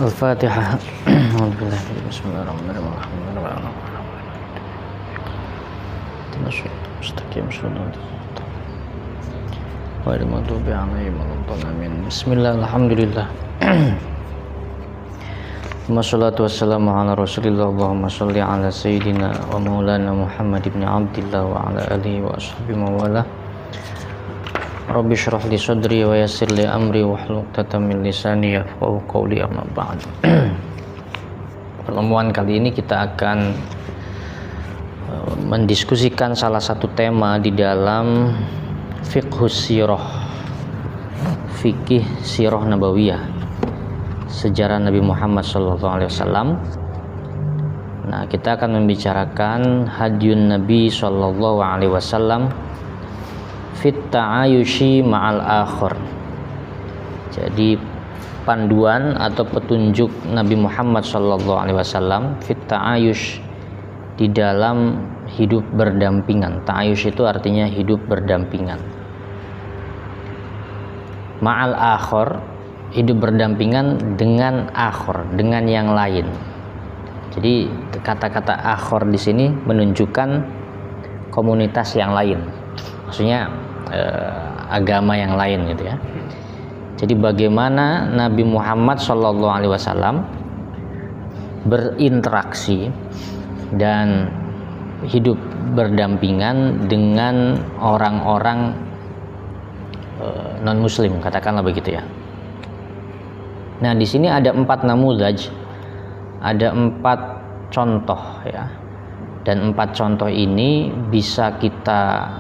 Al-Fatihah. Bismillahirrahmanirrahim. Bismillah, alhamdulillah. Wassalatu wassalamu ala rasulillah. Allahumma sholli ala sayyidina wa maulana Muhammad ibn Abdillah wa ala alihi wa ashabihi mawala. Rabbi shrah li sadri wa yassir li amri wahlul 'uqdatam min lisani yafqahu qawli, amma ba'd. Pertemuan kali ini kita akan mendiskusikan salah satu tema di dalam fiqhus sirah, fikih sirah nabawiyah, sejarah Nabi Muhammad SAW. Nah, kita akan membicarakan hadyun Nabi SAW fit ta'ayushi ma'al akhir. Jadi panduan atau petunjuk Nabi Muhammad SAW fit ta'ayush, di dalam hidup berdampingan. Ta'ayush itu artinya hidup berdampingan. Ma'al akhir, hidup berdampingan dengan akhir, dengan yang lain. Jadi kata-kata akhir di sini menunjukkan komunitas yang lain. Maksudnya agama yang lain gitu ya. Jadi bagaimana Nabi Muhammad SAW berinteraksi dan hidup berdampingan dengan orang-orang non muslim, katakanlah begitu ya. Nah, di sini ada 4 namuzaj, ada 4 contoh ya. Dan 4 contoh ini bisa kita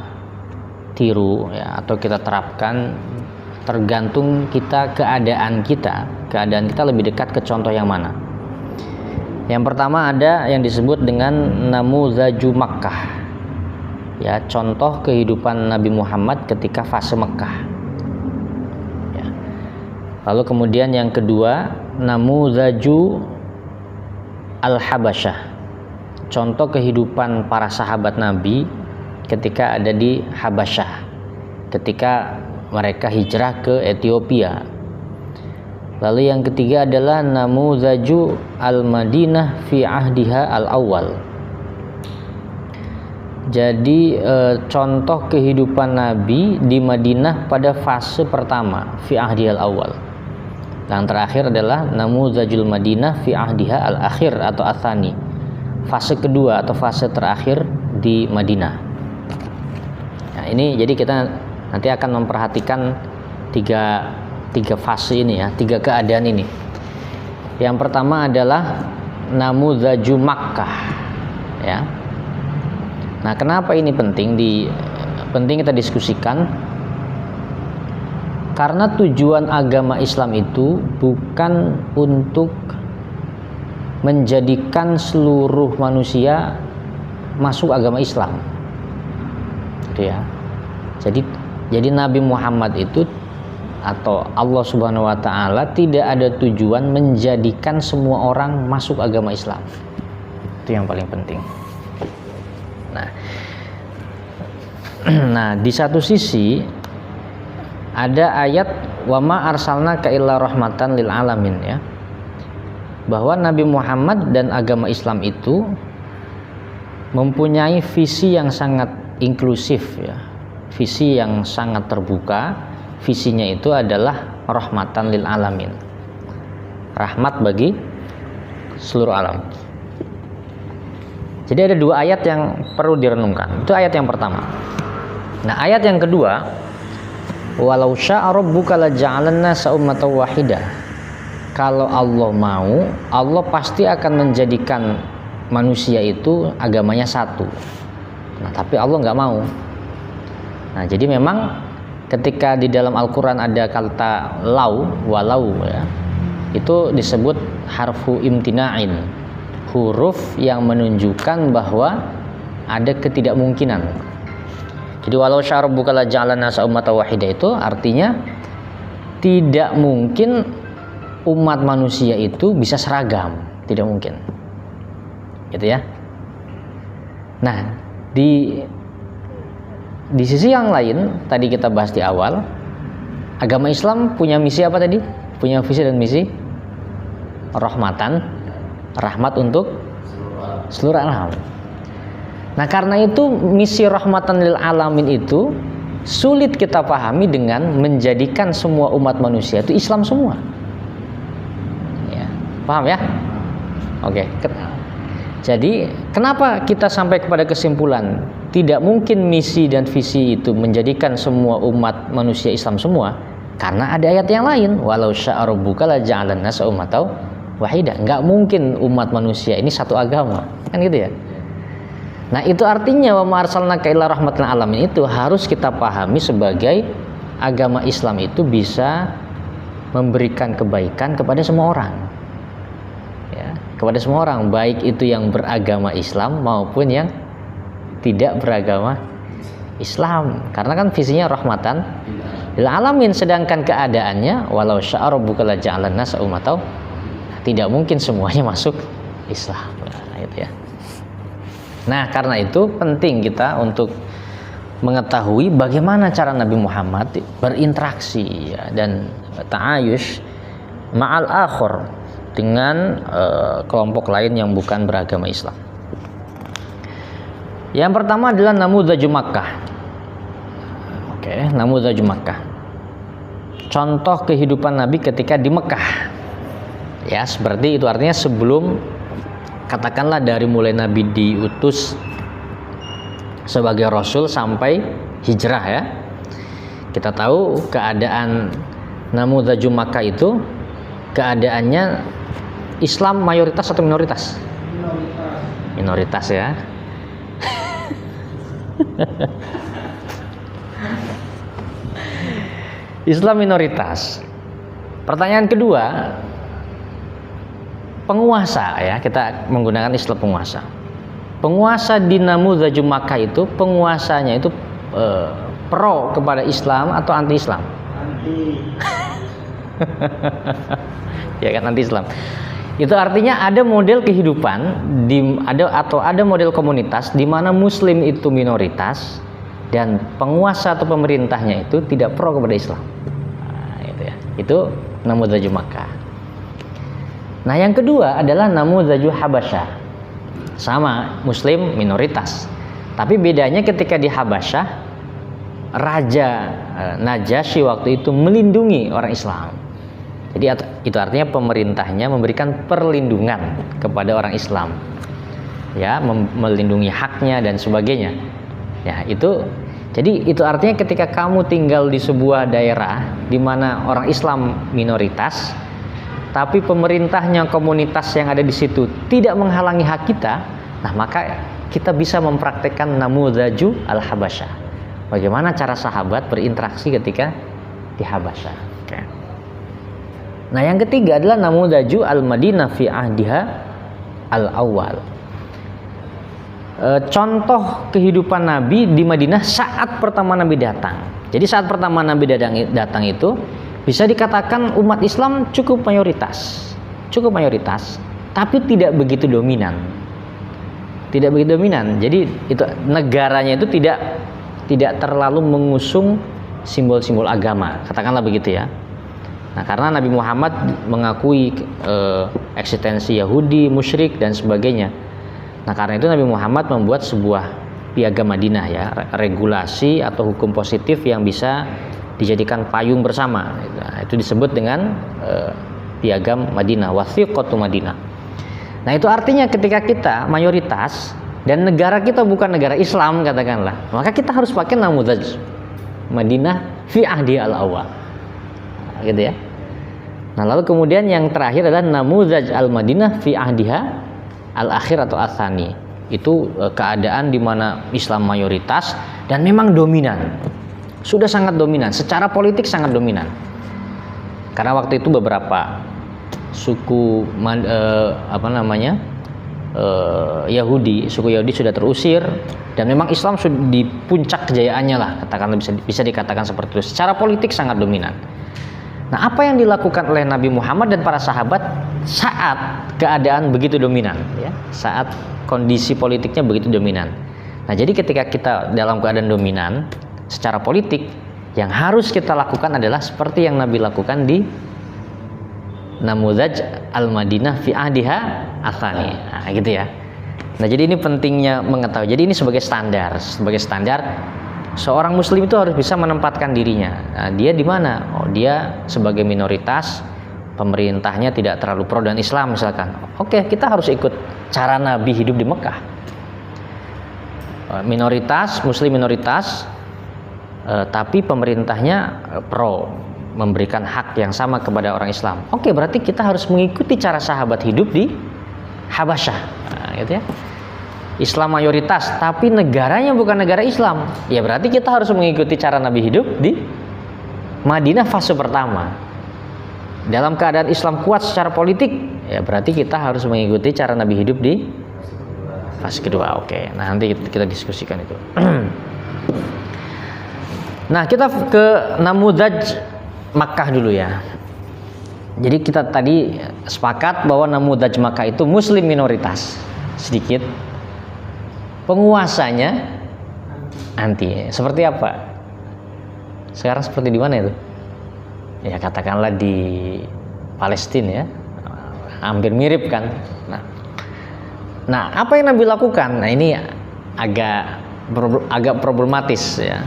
tiru ya, atau kita terapkan tergantung keadaan kita lebih dekat ke contoh yang mana. Yang pertama ada yang disebut dengan namuzaju Makkah ya, contoh kehidupan Nabi Muhammad ketika fase Mekah ya. Lalu kemudian yang kedua namuzaju Al-Habasyah, contoh kehidupan para sahabat Nabi ketika ada di Habasyah, ketika mereka hijrah ke Ethiopia. Lalu yang ketiga adalah namuzaju Al-Madinah fi ahdiha al-awwal. Jadi contoh kehidupan Nabi di Madinah pada fase pertama, fi ahdiha al-awwal. Yang terakhir adalah namuzajul Madinah fi ahdiha al-akhir atau atsani, fase kedua atau fase terakhir di Madinah. Nah, ini jadi kita nanti akan memperhatikan tiga fase ini ya, 3 keadaan ini. Yang pertama adalah namuzaju Makkah ya. Nah, kenapa ini penting kita diskusikan? Karena tujuan agama Islam itu bukan untuk menjadikan seluruh manusia masuk agama Islam. Gitu ya. Jadi Nabi Muhammad itu atau Allah Subhanahu wa taala tidak ada tujuan menjadikan semua orang masuk agama Islam. Itu yang paling penting. Nah, di satu sisi ada ayat wa ma arsalnaka illa rahmatan lil alamin ya. Bahwa Nabi Muhammad dan agama Islam itu mempunyai visi yang sangat inklusif ya. Visi yang sangat terbuka. Visinya itu adalah rahmatan lil alamin, rahmat bagi seluruh alam. Jadi ada 2 ayat yang perlu direnungkan. Itu ayat yang pertama. Nah, ayat yang kedua, walau syaa rabbuka laja'alan nasa ummatan wahidah. Kalau Allah mau, Allah pasti akan menjadikan manusia itu agamanya satu. Nah, tapi Allah nggak mau. Nah, jadi memang ketika di dalam Al-Quran ada kata lau, walau ya, itu disebut harfu imtina'in, huruf yang menunjukkan bahwa ada ketidakmungkinan. Jadi walau syaa rabbuka laja'alan nasa ummatan wahidah itu artinya tidak mungkin umat manusia itu bisa seragam, tidak mungkin. Gitu ya. Nah, di sisi yang lain tadi kita bahas di awal, Agama Islam punya misi apa tadi? Punya visi dan misi rahmat untuk seluruh alam. Nah, karena itu misi rahmatan lil alamin itu sulit kita pahami dengan menjadikan semua umat manusia itu Islam semua. Ya, paham ya? Oke. Jadi, kenapa kita sampai kepada kesimpulan tidak mungkin misi dan visi itu menjadikan semua umat manusia Islam semua? Karena ada ayat yang lain, walau syaa rabbuka la ja'alan nasa ummatan wahidah. Enggak mungkin umat manusia ini satu agama, kan gitu ya. Nah, itu artinya wa ma arsalnaka illa rahmatan alamin itu harus kita pahami sebagai agama Islam itu bisa memberikan kebaikan kepada semua orang. Ya, kepada semua orang, baik itu yang beragama Islam maupun yang tidak beragama Islam. Karena kan visinya rahmatan lil alamin, sedangkan keadaannya walau syaa rabbuka la ja'alan nasa ummatan, tidak mungkin semuanya masuk Islam. Nah, itu ya. Nah, karena itu penting kita untuk mengetahui bagaimana cara Nabi Muhammad berinteraksi ya, dan ta'ayush ma'al akhir dengan kelompok lain yang bukan beragama Islam. Yang pertama adalah namudhaju Makkah. Oke, namudhaju Makkah. Contoh kehidupan Nabi ketika di Mekah. Ya, seperti itu artinya sebelum, katakanlah dari mulai Nabi diutus sebagai Rasul sampai hijrah ya. Kita tahu keadaan namudhaju Makkah itu keadaannya Islam mayoritas atau minoritas? Minoritas ya. Islam minoritas. Pertanyaan kedua, penguasa ya, kita menggunakan istilah penguasa. Penguasa di namudhaju Makkah itu penguasanya itu pro kepada Islam atau anti Islam? Anti. Ya kan, anti Islam. Itu artinya ada model kehidupan ada model komunitas di mana Muslim itu minoritas dan penguasa atau pemerintahnya itu tidak pro kepada Islam. Nah, itu ya. Itu namudhaju Makkah. Nah, yang kedua adalah namudhaju Habasyah. Sama, Muslim minoritas. Tapi bedanya ketika di Habasyah, Raja Najasyi waktu itu melindungi orang Islam. Jadi itu artinya pemerintahnya memberikan perlindungan kepada orang Islam. Ya, melindungi haknya dan sebagainya. Ya, itu jadi itu artinya ketika kamu tinggal di sebuah daerah di mana orang Islam minoritas, tapi pemerintahnya, komunitas yang ada di situ tidak menghalangi hak kita, nah maka kita bisa mempraktekkan namudhaju al-Habasyah. Bagaimana cara sahabat berinteraksi ketika di Habasyah. Oke. Nah, yang ketiga adalah namudhaju al-Madinah fi ahdiha al-awwal. Contoh kehidupan Nabi di Madinah saat pertama Nabi datang. Jadi saat pertama Nabi datang itu bisa dikatakan umat Islam cukup mayoritas, tapi tidak begitu dominan. Jadi itu negaranya itu tidak terlalu mengusung simbol-simbol agama, katakanlah begitu ya. Nah, karena Nabi Muhammad mengakui eksistensi Yahudi, musyrik dan sebagainya. Nah, karena itu Nabi Muhammad membuat sebuah piagam Madinah ya, regulasi atau hukum positif yang bisa dijadikan payung bersama. Nah, itu disebut dengan piagam Madinah, wathiqatu Madinah. Nah, itu artinya ketika kita mayoritas dan negara kita bukan negara Islam katakanlah, maka kita harus pakai namudhaj Madinah fi ahdi al-awwal. Nah, gitu ya. Nah, lalu kemudian yang terakhir adalah namudhaj al-Madinah fi ahdiha al-akhir atau atsani. Itu keadaan di mana Islam mayoritas dan memang dominan. Sudah sangat dominan, secara politik sangat dominan. Karena waktu itu beberapa suku Yahudi sudah terusir dan memang Islam sudah di puncak kejayaannya lah, katakanlah bisa dikatakan seperti itu. Secara politik sangat dominan. Nah, apa yang dilakukan oleh Nabi Muhammad dan para sahabat saat keadaan begitu dominan, ya, saat kondisi politiknya begitu dominan. Nah, jadi ketika kita dalam keadaan dominan secara politik, Yang harus kita lakukan adalah seperti yang Nabi lakukan di Namudaj al-Madinah fi ahdiha athani. Nah, gitu ya. Nah, jadi ini pentingnya mengetahui. Jadi ini sebagai standar seorang muslim itu harus bisa menempatkan dirinya. Nah, dia di mana? Oh, dia sebagai minoritas, pemerintahnya tidak terlalu pro dan Islam misalkan. Oke, kita harus ikut cara Nabi hidup di Mekah. Muslim minoritas, tapi pemerintahnya pro, memberikan hak yang sama kepada orang Islam. Oke, berarti kita harus mengikuti cara sahabat hidup di Habasyah. Nah, gitu ya. Islam mayoritas, tapi negaranya bukan negara Islam. Ya berarti kita harus mengikuti cara Nabi hidup di Madinah fase pertama. Dalam keadaan Islam kuat secara politik, ya berarti kita harus mengikuti cara Nabi hidup di fase kedua. Oke, nah nanti kita diskusikan itu. Nah, kita ke Namudaj Makkah dulu ya. Jadi kita tadi sepakat bahwa Namudaj Makkah itu muslim minoritas sedikit. Penguasanya anti. Seperti apa? Sekarang seperti di mana itu? Ya katakanlah di Palestina ya. Hampir mirip kan. Nah, apa yang Nabi lakukan? Nah, ini agak problematis ya.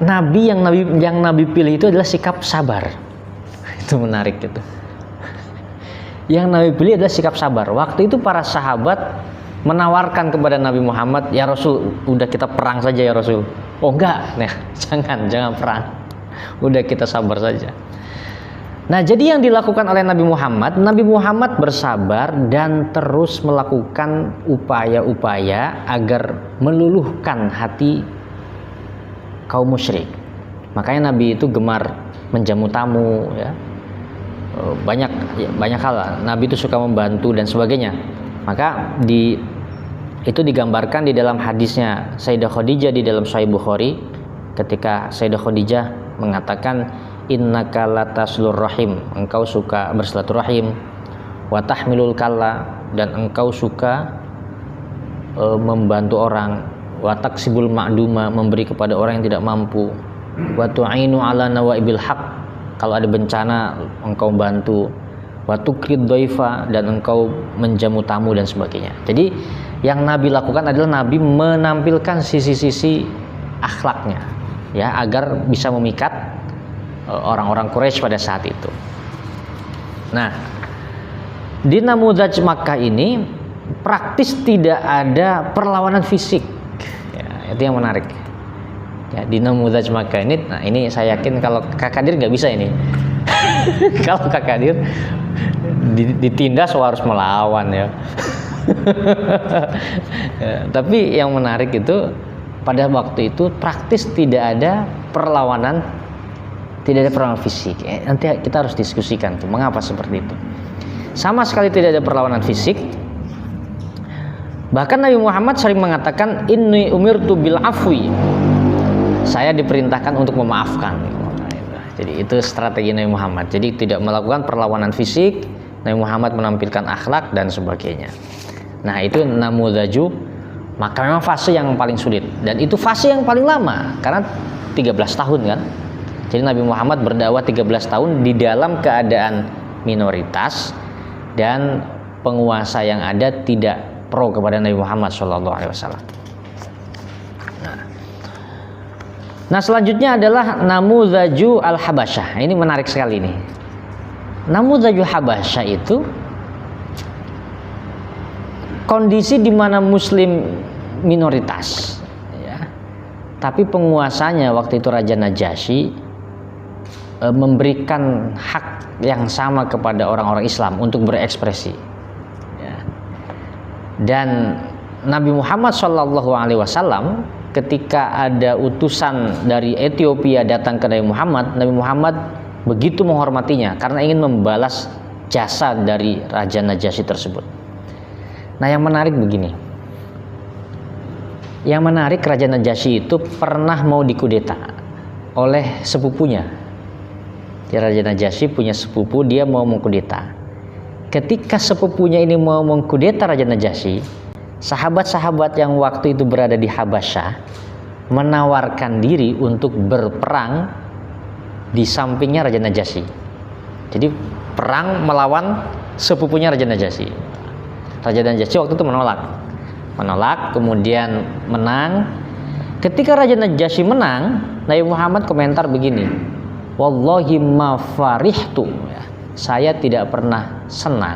Yang Nabi pilih itu adalah sikap sabar. Itu menarik gitu. Yang Nabi pilih adalah sikap sabar. Waktu itu para sahabat menawarkan kepada Nabi Muhammad, "Ya Rasul, udah kita perang saja ya Rasul." Oh enggak, nah, jangan perang. Udah kita sabar saja. Nah, jadi yang dilakukan oleh Nabi Muhammad bersabar dan terus melakukan upaya-upaya agar meluluhkan hati kaum musyrik. Makanya Nabi itu gemar menjamu tamu ya. Banyak hal. Nabi itu suka membantu dan sebagainya. Maka itu digambarkan di dalam hadisnya Sayyidah Khadijah di dalam Sahih Bukhari, ketika Sayyidah Khadijah mengatakan, innaka lataslur rahim, engkau suka bersilaturahim, wa tahmilul kalla, dan engkau suka membantu orang, wa taksibul ma'duma, memberi kepada orang yang tidak mampu, wa tu'inu ala nawaibil haq, kalau ada bencana engkau bantu, wa tukrid dhaifa, dan engkau menjamu tamu dan sebagainya. Jadi yang Nabi lakukan adalah Nabi menampilkan sisi-sisi akhlaknya ya, agar bisa memikat orang-orang Quraisy pada saat itu. Nah, di Namudaj Makkah ini praktis tidak ada perlawanan fisik ya, itu yang menarik ya, di Namudaj Makkah ini. Nah, ini saya yakin kalau Kak Kadir nggak bisa ini. Kalau Kak Kadir ditindas harus melawan ya. Ya, tapi yang menarik itu pada waktu itu praktis tidak ada perlawanan fisik. Nanti kita harus diskusikan tuh mengapa seperti itu. Sama sekali tidak ada perlawanan fisik. Bahkan Nabi Muhammad sering mengatakan, inni umirtu bil afwi, saya diperintahkan untuk memaafkan. Jadi itu strategi Nabi Muhammad. Jadi tidak melakukan perlawanan fisik. Nabi Muhammad menampilkan akhlak dan sebagainya. Nah, itu Namudaju. Maka memang fase yang paling sulit, dan itu fase yang paling lama karena 13 tahun kan. Jadi Nabi Muhammad berdakwah 13 tahun di dalam keadaan minoritas, dan penguasa yang ada tidak pro kepada Nabi Muhammad SAW. Nah, selanjutnya adalah Namudaju al-Habasyah. Ini menarik sekali nih. Namudaju Habasyah itu kondisi di mana muslim minoritas ya. Tapi penguasanya waktu itu Raja Najasyi memberikan hak yang sama kepada orang-orang Islam untuk berekspresi ya. Dan Nabi Muhammad SAW ketika ada utusan dari Ethiopia datang ke Nabi Muhammad begitu menghormatinya karena ingin membalas jasa dari Raja Najasyi tersebut. Nah, yang menarik begini. Yang menarik, Raja Najasyi itu pernah mau dikudeta oleh sepupunya. Ya, Raja Najasyi punya sepupu, dia mau mengkudeta. Ketika sepupunya ini mau mengkudeta Raja Najasyi, sahabat-sahabat yang waktu itu berada di Habasyah menawarkan diri untuk berperang di sampingnya Raja Najasyi. Jadi perang melawan sepupunya Raja Najasyi. Raja Najasyi waktu itu menolak, kemudian menang. Ketika Raja Najasyi menang, Nabi Muhammad komentar begini, wallahi ma farihtu, ya, saya tidak pernah senang,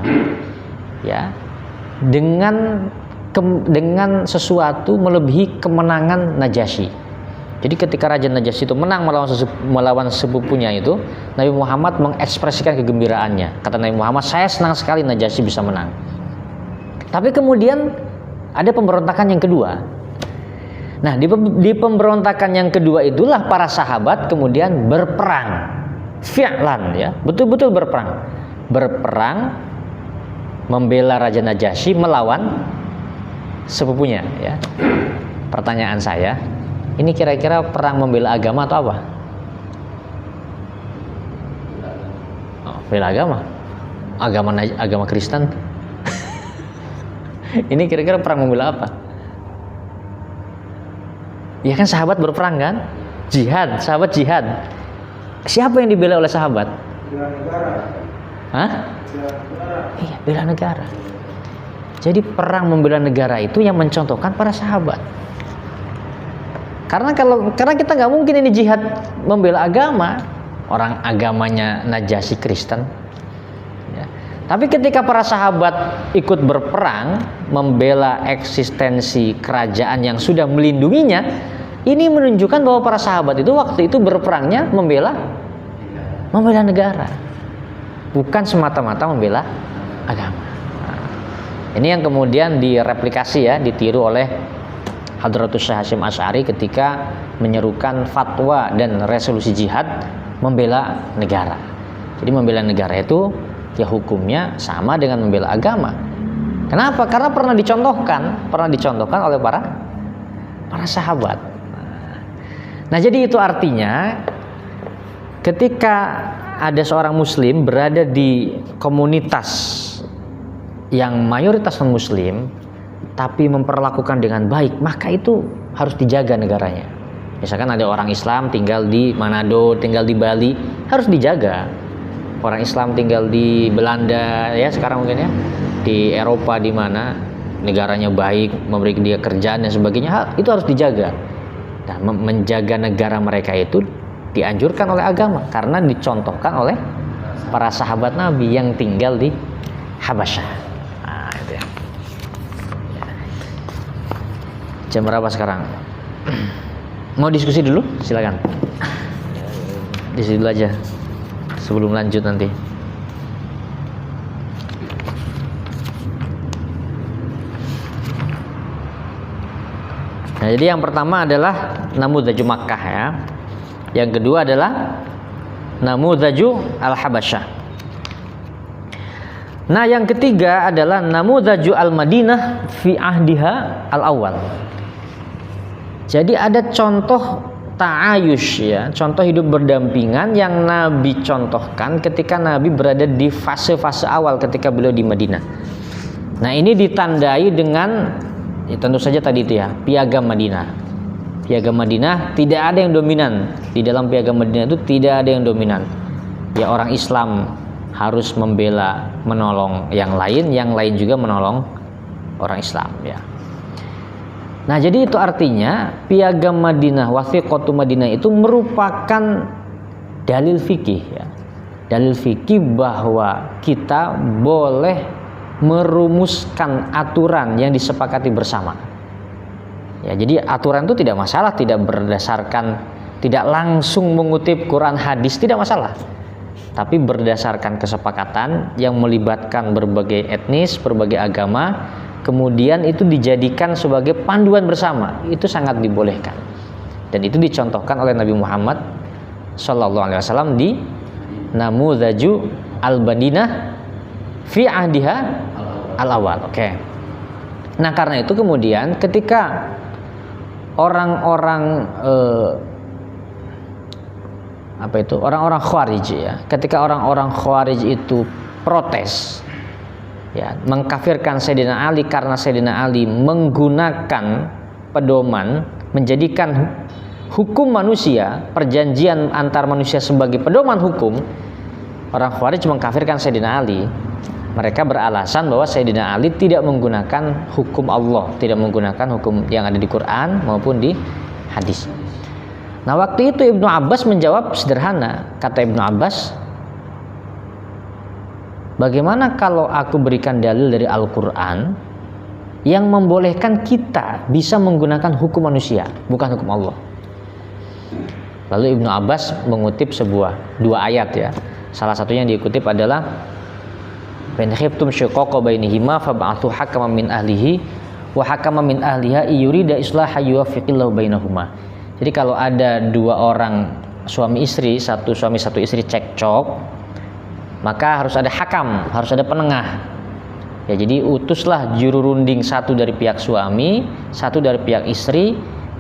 ya, dengan sesuatu melebihi kemenangan Najasyi. Jadi ketika Raja Najasyi itu menang melawan sepupunya itu, Nabi Muhammad mengekspresikan kegembiraannya. Kata Nabi Muhammad, saya senang sekali Najasyi bisa menang. Tapi kemudian ada pemberontakan yang kedua. Nah, di pemberontakan yang kedua itulah para sahabat kemudian berperang. Fi'lan, ya, betul-betul berperang membela Raja Najasyi melawan sepupunya, ya. Pertanyaan saya, ini kira-kira perang membela agama atau apa? Oh, bela agama Kristen. Ini kira-kira perang membela apa? Ya kan sahabat berperang kan? Sahabat jihad. Siapa yang dibela oleh sahabat? Bela negara. Hah? Iya, bela negara. Jadi perang membela negara itu yang mencontohkan para sahabat. Karena kita nggak mungkin ini jihad membela agama, orang agamanya Najasyi Kristen. Ya. Tapi ketika para sahabat ikut berperang membela eksistensi kerajaan yang sudah melindunginya, ini menunjukkan bahwa para sahabat itu waktu itu berperangnya membela negara, bukan semata-mata membela agama. Nah, ini yang kemudian direplikasi, ya, ditiru oleh Hadratus Syekh Hasyim Asy'ari ketika menyerukan fatwa dan resolusi jihad membela negara. Jadi membela negara itu ya hukumnya sama dengan membela agama. Kenapa? Karena pernah dicontohkan oleh para sahabat. Nah, jadi itu artinya ketika ada seorang muslim berada di komunitas yang mayoritas non-muslim tapi memperlakukan dengan baik, maka itu harus dijaga negaranya. Misalkan ada orang Islam tinggal di Manado, tinggal di Bali, harus dijaga. Orang Islam tinggal di Belanda, ya sekarang mungkin, ya, di Eropa, di mana negaranya baik, memberi dia kerjaan dan sebagainya, itu harus dijaga. Nah, menjaga negara mereka itu dianjurkan oleh agama karena dicontohkan oleh para sahabat Nabi yang tinggal di Habasyah. Nah, itu ya. Jam berapa sekarang? Mau diskusi dulu? Silakan. Diskusi dulu aja sebelum lanjut nanti. Nah, jadi yang pertama adalah Namudhaju Makkah, ya. Yang kedua adalah Namudhaju Al-Habasyah. Nah, yang ketiga adalah Namudhaju Al-Madinah fi ahdiha al-awwal. Jadi ada contoh ta'ayush, ya, contoh hidup berdampingan yang Nabi contohkan ketika Nabi berada di fase-fase awal ketika beliau di Madinah. Nah, ini ditandai dengan, ya, tentu saja tadi itu, ya, Piagam Madinah. Piagam Madinah tidak ada yang dominan. Di dalam Piagam Madinah itu tidak ada yang dominan. Ya, orang Islam harus membela, menolong yang lain juga menolong orang Islam, ya. Nah, jadi itu artinya Piagam Madinah, Wathiqatu Madinah itu merupakan dalil fikih, ya. Dalil fikih bahwa kita boleh merumuskan aturan yang disepakati bersama. Ya, jadi aturan itu tidak masalah, tidak langsung mengutip Quran hadis, tidak masalah. Tapi berdasarkan kesepakatan yang melibatkan berbagai etnis, berbagai agama, kemudian itu dijadikan sebagai panduan bersama, itu sangat dibolehkan. Dan itu dicontohkan oleh Nabi Muhammad SAW di Namudhaju Al-Madinah fi ahdiha al-awwal. Oke. Nah, karena itu kemudian ketika orang-orang Khawarij, ya, ketika orang-orang Khawarij itu protes, ya, mengkafirkan Sayyidina Ali karena Sayyidina Ali menggunakan pedoman menjadikan hukum manusia, perjanjian antar manusia sebagai pedoman hukum, orang Khawarij mengkafirkan Sayyidina Ali. Mereka beralasan bahwa Sayyidina Ali tidak menggunakan hukum Allah, tidak menggunakan hukum yang ada di Quran maupun di hadis. Nah, waktu itu Ibnu Abbas menjawab sederhana. Kata Ibnu Abbas, bagaimana kalau aku berikan dalil dari Al-Quran yang membolehkan kita bisa menggunakan hukum manusia, bukan hukum Allah? Lalu Ibnu Abbas mengutip dua ayat ya. Salah satunya yang dikutip adalah "Fa in khiftum shiqaqa bainihima fab'atsu hakaman min ahlihi wa hakaman min ahliha yurida islaha yuwaffiqillahu bainahuma." Jadi kalau ada dua orang suami istri, satu suami satu istri cekcok, maka harus ada hakam, harus ada penengah. Ya, jadi utuslah juru runding, satu dari pihak suami, satu dari pihak istri.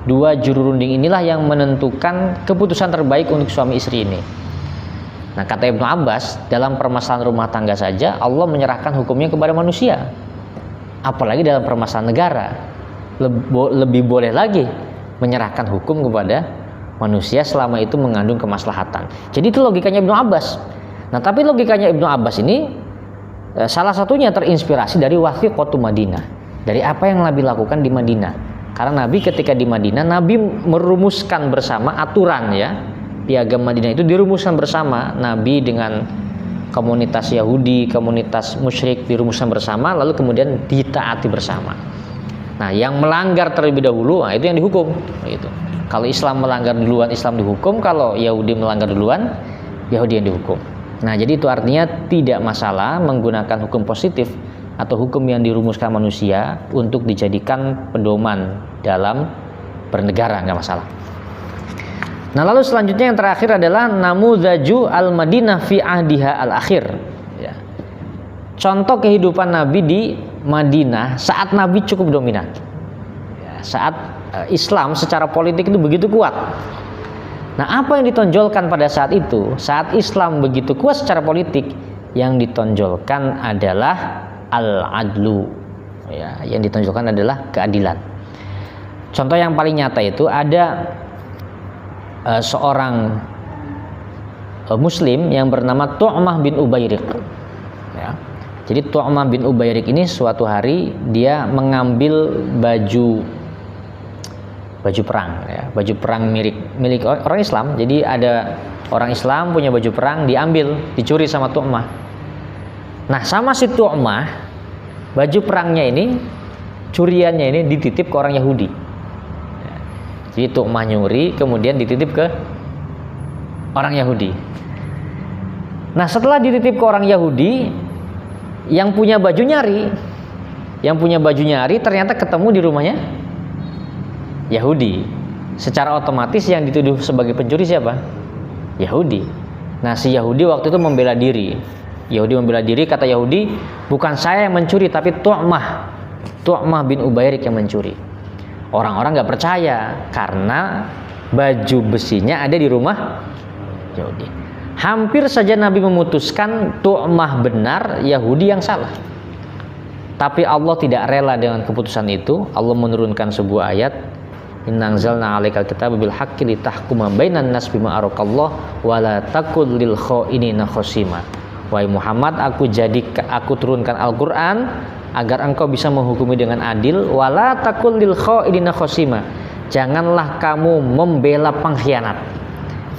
Dua juru runding inilah yang menentukan keputusan terbaik untuk suami istri ini. Nah, kata Ibnu Abbas, dalam permasalahan rumah tangga saja Allah menyerahkan hukumnya kepada manusia. Apalagi dalam permasalahan negara, lebih boleh lagi menyerahkan hukum kepada manusia selama itu mengandung kemaslahatan. Jadi itu logikanya Ibnu Abbas. Nah, tapi logikanya Ibnu Abbas ini salah satunya terinspirasi dari Wathiqatu Madinah, dari apa yang Nabi lakukan di Madinah. Karena Nabi ketika di Madinah, Nabi merumuskan bersama aturan ya. Piagam Madinah itu dirumuskan bersama. Nabi dengan komunitas Yahudi, komunitas musyrik dirumuskan bersama, lalu kemudian ditaati bersama. Nah, yang melanggar terlebih dahulu, nah itu yang dihukum. Gitu. Kalau Islam melanggar duluan, Islam dihukum. Kalau Yahudi melanggar duluan, Yahudi yang dihukum. Nah, jadi itu artinya tidak masalah menggunakan hukum positif atau hukum yang dirumuskan manusia untuk dijadikan pedoman dalam bernegara, nggak masalah. Nah, lalu selanjutnya yang terakhir adalah namuzaju al-Madinah fi ahdiha al-akhir. Ya. Contoh kehidupan Nabi di Madinah saat Nabi cukup dominan. Ya, saat Islam secara politik itu begitu kuat. Nah, apa yang ditonjolkan pada saat itu? Saat Islam begitu kuat secara politik, yang ditonjolkan adalah al-adlu. Ya, yang ditonjolkan adalah keadilan. Contoh yang paling nyata itu ada seorang muslim yang bernama Tu'mah bin Ubayriq. Ya. Jadi Tu'mah bin Ubayriq ini suatu hari dia mengambil baju perang ya, baju perang milik orang Islam. Jadi ada orang Islam punya baju perang, diambil, dicuri sama Tu'mah. Nah, sama si Tu'mah, baju perangnya ini, curiannya ini dititip ke orang Yahudi. Ya. Jadi Tu'mah nyuri, kemudian dititip ke orang Yahudi. Nah, setelah dititip ke orang Yahudi, yang punya baju nyari, ternyata ketemu di rumahnya Yahudi. Secara otomatis yang dituduh sebagai pencuri siapa? Yahudi. Nah, si Yahudi waktu itu membela diri. Kata Yahudi, bukan saya yang mencuri, tapi Tu'mah bin Ubayriq yang mencuri. Orang-orang nggak percaya karena baju besinya ada di rumah Yahudi. Hampir saja Nabi memutuskan Tu'mah benar, Yahudi yang salah. Tapi Allah tidak rela dengan keputusan itu. Allah menurunkan sebuah ayat, Inna anzalna 'alaikal kitaba bil haqqi litahkuma bainan nas bima araqallah wa la takul lil kha'inina khasima. Wahai Muhammad, aku turunkan Al-Qur'an agar engkau bisa menghukumi dengan adil, wa la takul lil kha'inina khasima. Janganlah kamu membela pengkhianat.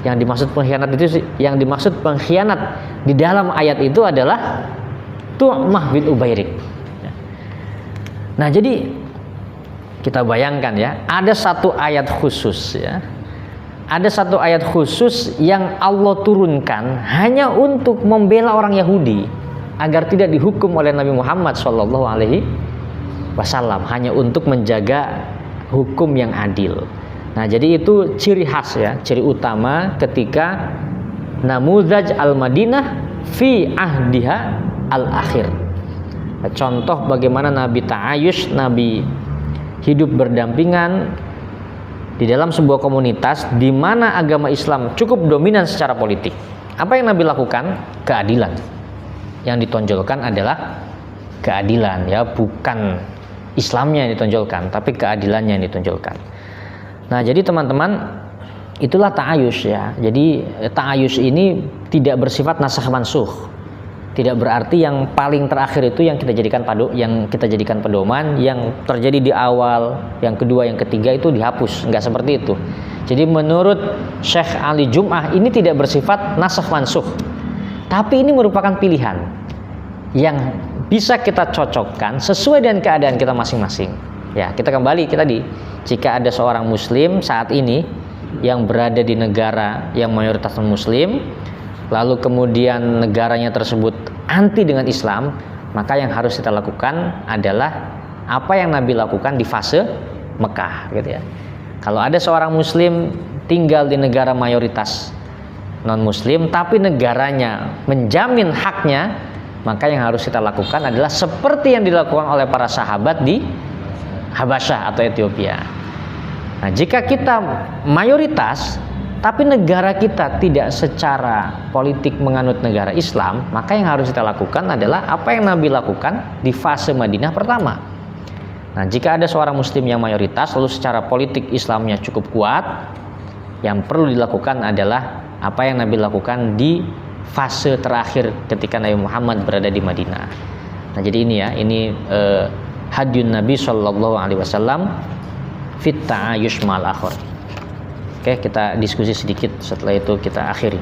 Yang dimaksud pengkhianat di dalam ayat itu adalah Tu'mah bin Ubayriq. Nah, jadi kita bayangkan ya, ada satu ayat khusus ya. Ada satu ayat khusus yang Allah turunkan hanya untuk membela orang Yahudi agar tidak dihukum oleh Nabi Muhammad SAW, hanya untuk menjaga hukum yang adil. Nah, jadi itu ciri khas ya, ciri utama ketika namuzaj al-Madinah fi ahdiha al-akhir. Contoh bagaimana Nabi ta'ayush, Nabi hidup berdampingan di dalam sebuah komunitas di mana agama Islam cukup dominan secara politik. Apa yang Nabi lakukan? Keadilan. Yang ditonjolkan adalah keadilan ya, bukan Islamnya yang ditonjolkan, tapi keadilannya yang ditonjolkan. Nah, jadi teman-teman, itulah ta'ayush ya. Jadi ta'ayush ini tidak bersifat nasakh mansukh. Tidak berarti yang paling terakhir itu yang kita jadikan pedoman, yang terjadi di awal, yang kedua, yang ketiga itu dihapus. Enggak seperti itu. Jadi menurut Syekh Ali Jum'ah ini tidak bersifat nasakh mansukh. Tapi ini merupakan pilihan yang bisa kita cocokkan sesuai dengan keadaan kita masing-masing. Ya, kita kembali tadi, jika ada seorang muslim saat ini yang berada di negara yang mayoritas muslim, lalu kemudian negaranya tersebut anti dengan Islam, maka yang harus kita lakukan adalah apa yang Nabi lakukan di fase Mekah, gitu ya. Kalau ada seorang muslim tinggal di negara mayoritas non muslim tapi negaranya menjamin haknya, maka yang harus kita lakukan adalah seperti yang dilakukan oleh para sahabat di Habasyah atau Ethiopia. Nah, jika kita mayoritas tapi negara kita tidak secara politik menganut negara Islam, maka yang harus kita lakukan adalah apa yang Nabi lakukan di fase Madinah pertama. Nah, jika ada seorang muslim yang mayoritas lalu secara politik Islamnya cukup kuat, yang perlu dilakukan adalah apa yang Nabi lakukan di fase terakhir ketika Nabi Muhammad berada di Madinah. Nah, jadi ini ya, ini hadyun Nabi Shallallahu Alaihi Wasallam fit ta'ayush ma'al akhir. Oke, kita diskusi sedikit, setelah itu kita akhiri.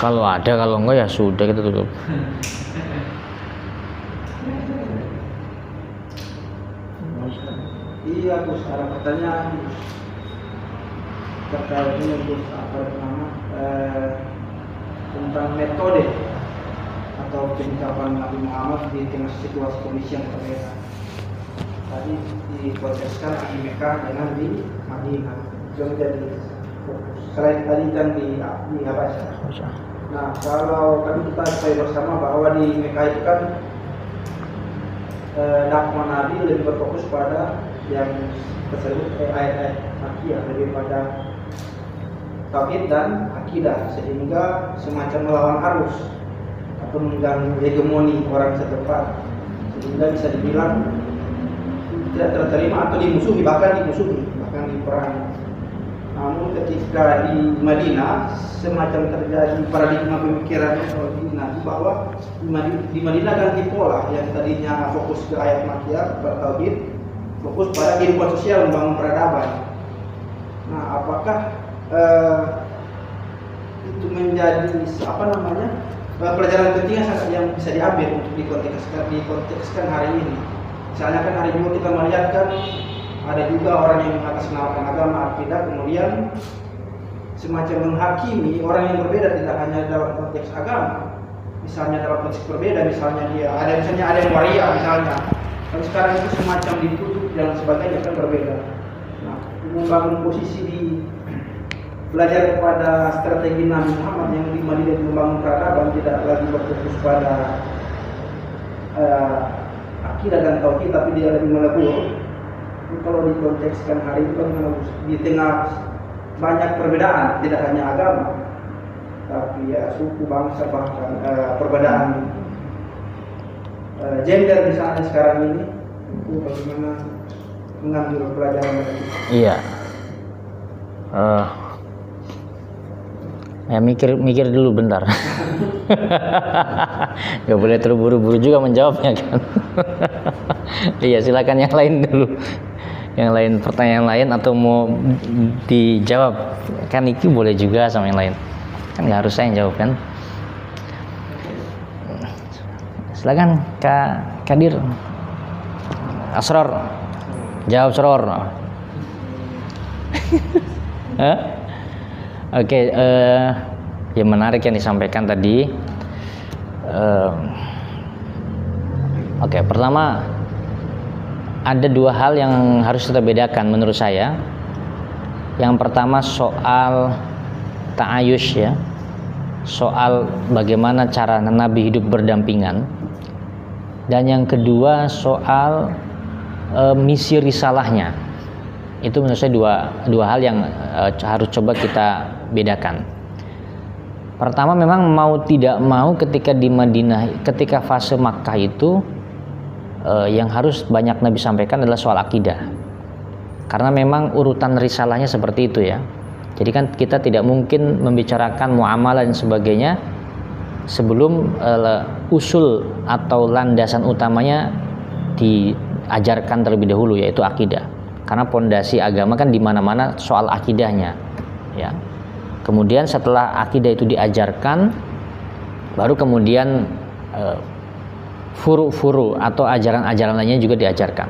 Kalau ada, kalau enggak ya sudah kita tutup. Iya Gus, ada pertanyaan terkait ini Gus, apa namanya tentang metode atau penyikapan Nabi Muhammad di tengah situasi kondisi yang berbeda. Tadi dikontekskan di Mekah dengan di Madinah. Jadi selain tadi kan di Habasyah. Nah, kalau kan kita ketahui bersama bahwa di Mekah itu kan dakwah Nabi lebih berfokus pada yang tersebut ayat-ayat makiyah daripada tauhid dan akidah, sehingga semacam melawan arus atau mengganggu hegemoni orang setempat, sehingga bisa dibilang tidak terima atau dimusuhi, bahkan diperangi. Namun ketika di Madinah semacam terjadi paradigma pemikiran Nabi bahwa di Madinah ganti pola, yang tadinya fokus ke ayat makiyah bertauhid, fokus pada kehidupan sosial, membangun peradaban. Nah, apakah itu menjadi pelajaran penting yang bisa diambil untuk dikontekskan hari ini? Misalnya kan hari ini kita melihat kan ada juga orang yang mengatasnamakan agama, akidah, kemudian semacam menghakimi orang yang berbeda, tidak hanya dalam konteks agama. Misalnya dalam konteks berbeda, misalnya ada yang waria misalnya. Dan sekarang itu semacam ditutup dan sebagainya kan berbeda. Nah, membangun posisi di belajar kepada strategi Nabi Muhammad yang di Madinah membangun peradaban, tidak lagi berfokus pada akidah dan tauhid, tapi dia lebih melebur. Kalau dikontekskan hari ini kan di tengah banyak perbedaan, tidak hanya agama, tapi ya suku, bangsa, bahkan perbedaan gender misalnya sekarang ini, itu bagaimana mengambil pelajaran dari itu? Iya. Ya mikir dulu bentar. Gak boleh terburu-buru juga menjawabnya kan. Iya, silakan yang lain dulu. Yang lain, pertanyaan lain atau mau dijawab kan Niki boleh juga sama yang lain. Kan nggak harus saya yang jawab kan. Silakan Kak Kadir. Asror. Jawab Asror. Oke, yang menarik yang disampaikan tadi. Oke, pertama ada dua hal yang harus kita bedakan menurut saya. Yang pertama soal ta'ayush ya. soal bagaimana cara Nabi hidup berdampingan, dan yang kedua soal misi risalahnya. Itu menurut saya dua hal yang harus coba kita bedakan. Pertama, memang mau tidak mau ketika di Madinah, ketika fase Makkah itu yang harus banyak Nabi sampaikan adalah soal akidah. Karena memang urutan risalahnya seperti itu ya. Jadi kan kita tidak mungkin membicarakan muamalah dan sebagainya sebelum usul atau landasan utamanya diajarkan terlebih dahulu, yaitu akidah. Karena pondasi agama kan di mana-mana soal akidahnya, ya. Kemudian setelah akidah itu diajarkan, baru kemudian furu-furu atau ajaran-ajaran lainnya juga diajarkan.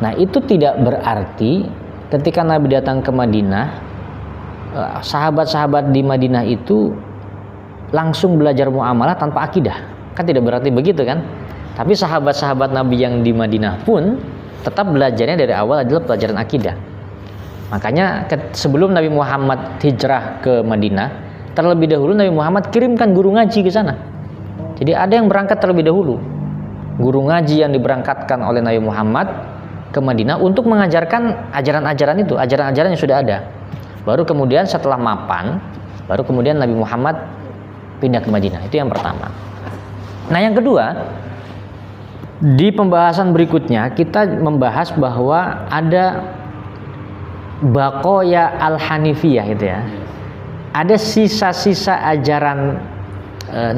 Nah, itu tidak berarti ketika Nabi datang ke Madinah, sahabat-sahabat di Madinah itu langsung belajar muamalah tanpa akidah. Kan tidak berarti begitu kan? Tapi sahabat-sahabat Nabi yang di Madinah pun tetap belajarnya dari awal adalah pelajaran akidah. Makanya sebelum Nabi Muhammad hijrah ke Madinah, terlebih dahulu Nabi Muhammad kirimkan guru ngaji ke sana. Jadi ada yang berangkat terlebih dahulu, guru ngaji yang diberangkatkan oleh Nabi Muhammad ke Madinah untuk mengajarkan ajaran-ajaran itu, ajaran-ajaran yang sudah ada. Baru kemudian setelah mapan, baru kemudian Nabi Muhammad pindah ke Madinah. Itu yang pertama. Nah, yang kedua, di pembahasan berikutnya kita membahas bahwa ada baqoya al-hanifiyah itu ya. Ada sisa-sisa ajaran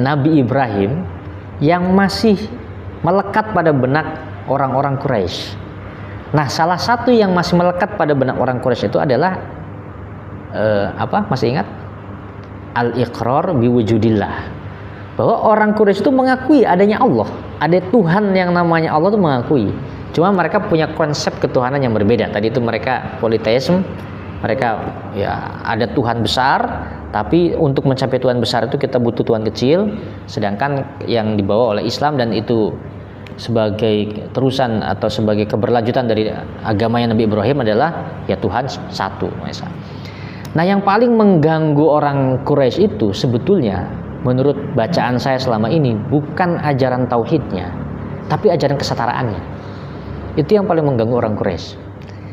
Nabi Ibrahim yang masih melekat pada benak orang-orang Quraisy. Nah, salah satu yang masih melekat pada benak orang Quraisy itu adalah masih ingat? Al-iqrar biwujudillah. Bahwa orang Quraisy itu mengakui adanya Allah, ada Tuhan yang namanya Allah itu mengakui. Cuma mereka punya konsep ketuhanan yang berbeda. Tadi itu mereka politeisme, mereka ya ada Tuhan besar, tapi untuk mencapai Tuhan besar itu kita butuh Tuhan kecil. Sedangkan yang dibawa oleh Islam dan itu sebagai terusan atau sebagai keberlanjutan dari agamanya Nabi Ibrahim adalah ya Tuhan satu. Nah, yang paling mengganggu orang Quraisy itu sebetulnya menurut bacaan saya selama ini bukan ajaran tauhidnya, tapi ajaran kesetaraannya. Itu yang paling mengganggu orang Quraisy.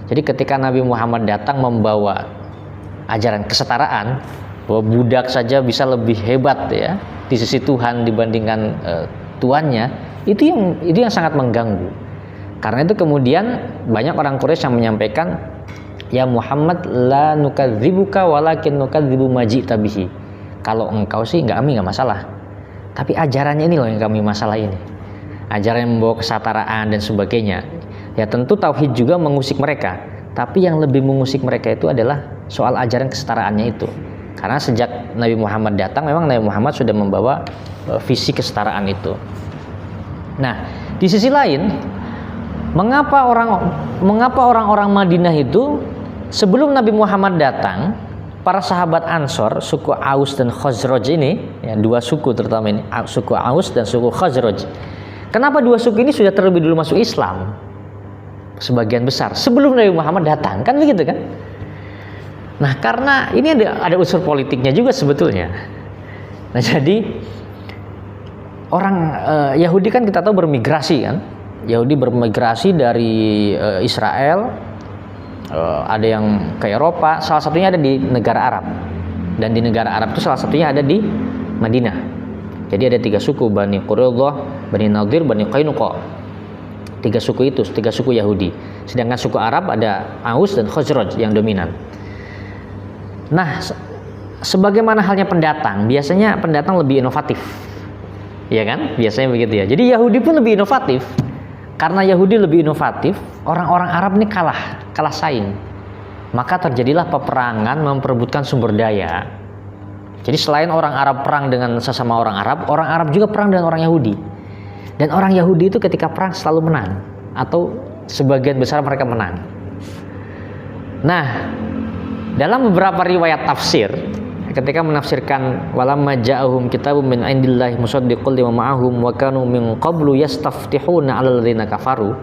Jadi ketika Nabi Muhammad datang membawa ajaran kesetaraan, bahwa budak saja bisa lebih hebat ya di sisi Tuhan dibandingkan tuannya, itu yang sangat mengganggu. Karena itu kemudian banyak orang Quraisy yang menyampaikan, ya Muhammad la nukadzibuka walakin nukadzibu maji'ta bihi. Kalau engkau sih kami nggak masalah, tapi ajarannya ini loh yang kami masalah ini. Ajaran yang membawa kesetaraan dan sebagainya. Ya tentu tauhid juga mengusik mereka, tapi yang lebih mengusik mereka itu adalah soal ajaran kesetaraannya itu. Karena sejak Nabi Muhammad datang, memang Nabi Muhammad sudah membawa visi kesetaraan itu. Nah, di sisi lain, mengapa orang-orang Madinah itu sebelum Nabi Muhammad datang, para sahabat Ansor, suku Aus dan Khazraj ini, ya, dua suku terutama ini, suku Aus dan suku Khazraj. Kenapa dua suku ini sudah terlebih dulu masuk Islam? Sebagian besar sebelum Nabi Muhammad datang, kan begitu kan? Nah, karena ini ada unsur politiknya juga sebetulnya. Nah, jadi orang Yahudi kan kita tahu bermigrasi kan? Yahudi bermigrasi dari Israel, ada yang ke Eropa, salah satunya ada di negara Arab. Dan di negara Arab itu salah satunya ada di Madinah. Jadi ada 3 suku, Bani Quraidah, Bani Nadir, Bani Qainuqa. 3 suku itu, 3 suku Yahudi. Sedangkan suku Arab ada Aus dan Khazraj yang dominan. Nah, sebagaimana halnya pendatang, biasanya pendatang lebih inovatif. Ya kan? Biasanya begitu ya. Jadi Yahudi pun lebih inovatif. Karena Yahudi lebih inovatif, orang-orang Arab ini kalah saing. Maka terjadilah peperangan memperebutkan sumber daya. Jadi selain orang Arab perang dengan sesama orang Arab juga perang dengan orang Yahudi. Dan orang Yahudi itu ketika perang selalu menang, atau sebagian besar mereka menang. Nah, dalam beberapa riwayat tafsir, ketika menafsirkan walamma ja'ahum kitabun min indillahi musaddiqul lima ma'ahum wa kanu min qablu yastaftihuna 'alal ladzina kafaru.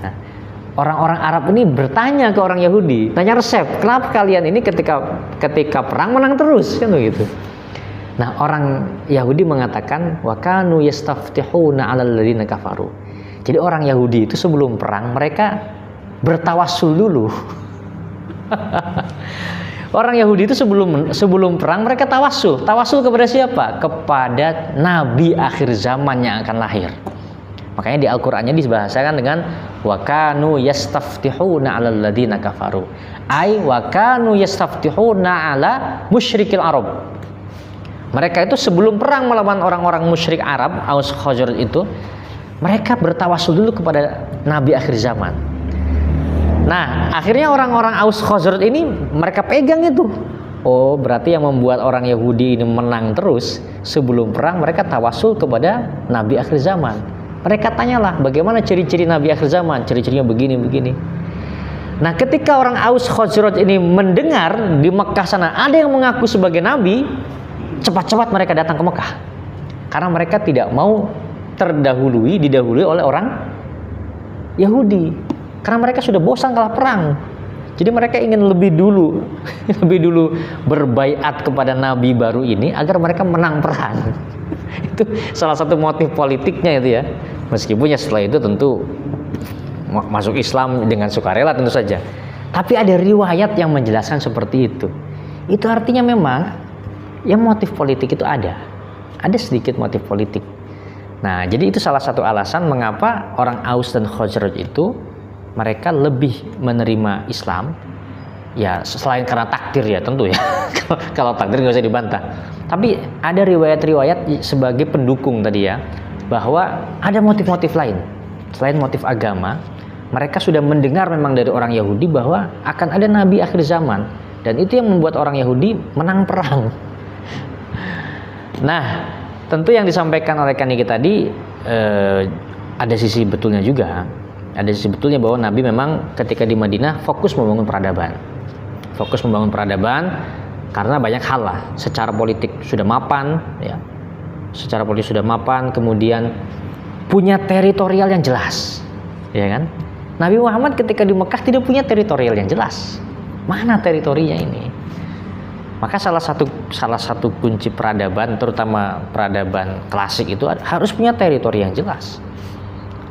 Nah, orang-orang Arab ini bertanya ke orang Yahudi, tanya resep, kenapa kalian ini ketika perang menang terus, kan begitu. Nah, orang Yahudi mengatakan wa kanu yastaftihuna 'alal ladzina kafaru. Jadi orang Yahudi itu sebelum perang mereka bertawassul dulu. Orang Yahudi itu sebelum perang mereka tawassul. Tawassul kepada siapa? Kepada nabi akhir zaman yang akan lahir. Makanya di Al-Qur'annya dibahasakan dengan wa kanu yastaftihuna 'alal ladzina kafaru. Ai wa kanu yastaftihuna 'ala musyrikil Arab. Mereka itu sebelum perang melawan orang-orang musyrik Arab, Aus Khazraj itu, mereka bertawassul dulu kepada nabi akhir zaman. Nah, akhirnya orang-orang Aus Khazraj ini mereka pegang itu. Oh, berarti yang membuat orang Yahudi ini menang terus sebelum perang mereka tawassul kepada nabi akhir zaman. Mereka tanyalah, bagaimana ciri-ciri nabi akhir zaman? Ciri-cirinya begini-begini. Nah, ketika orang Aus Khazraj ini mendengar di Mekah sana ada yang mengaku sebagai nabi, cepat-cepat mereka datang ke Mekah. Karena mereka tidak mau didahului oleh orang Yahudi. Karena mereka sudah bosan kalah perang. Jadi mereka ingin lebih dulu berbaiat kepada nabi baru ini agar mereka menang perang. Itu salah satu motif politiknya itu ya. Meskipun ya setelah itu tentu masuk Islam dengan sukarela tentu saja. Tapi ada riwayat yang menjelaskan seperti itu. Itu artinya memang ya motif politik itu ada sedikit motif politik. Nah, jadi itu salah satu alasan mengapa orang Aus dan Khazraj itu mereka lebih menerima Islam. Ya selain karena takdir ya tentu ya. Kalau takdir nggak usah dibantah. Tapi ada riwayat-riwayat sebagai pendukung tadi ya, bahwa ada motif-motif lain selain motif agama. Mereka sudah mendengar memang dari orang Yahudi bahwa akan ada nabi akhir zaman, dan itu yang membuat orang Yahudi menang perang. Nah, tentu yang disampaikan oleh Kaniki tadi ada sisi betulnya juga. Ada sisi betulnya bahwa Nabi memang ketika di Madinah fokus membangun peradaban. Karena banyak hal lah. Secara politik sudah mapan, ya. Secara politik sudah mapan, kemudian punya teritorial yang jelas, ya kan? Nabi Muhammad ketika di Mekah tidak punya teritorial yang jelas. Mana teritorinya ini? Maka salah satu kunci peradaban, terutama peradaban klasik itu harus punya teritori yang jelas.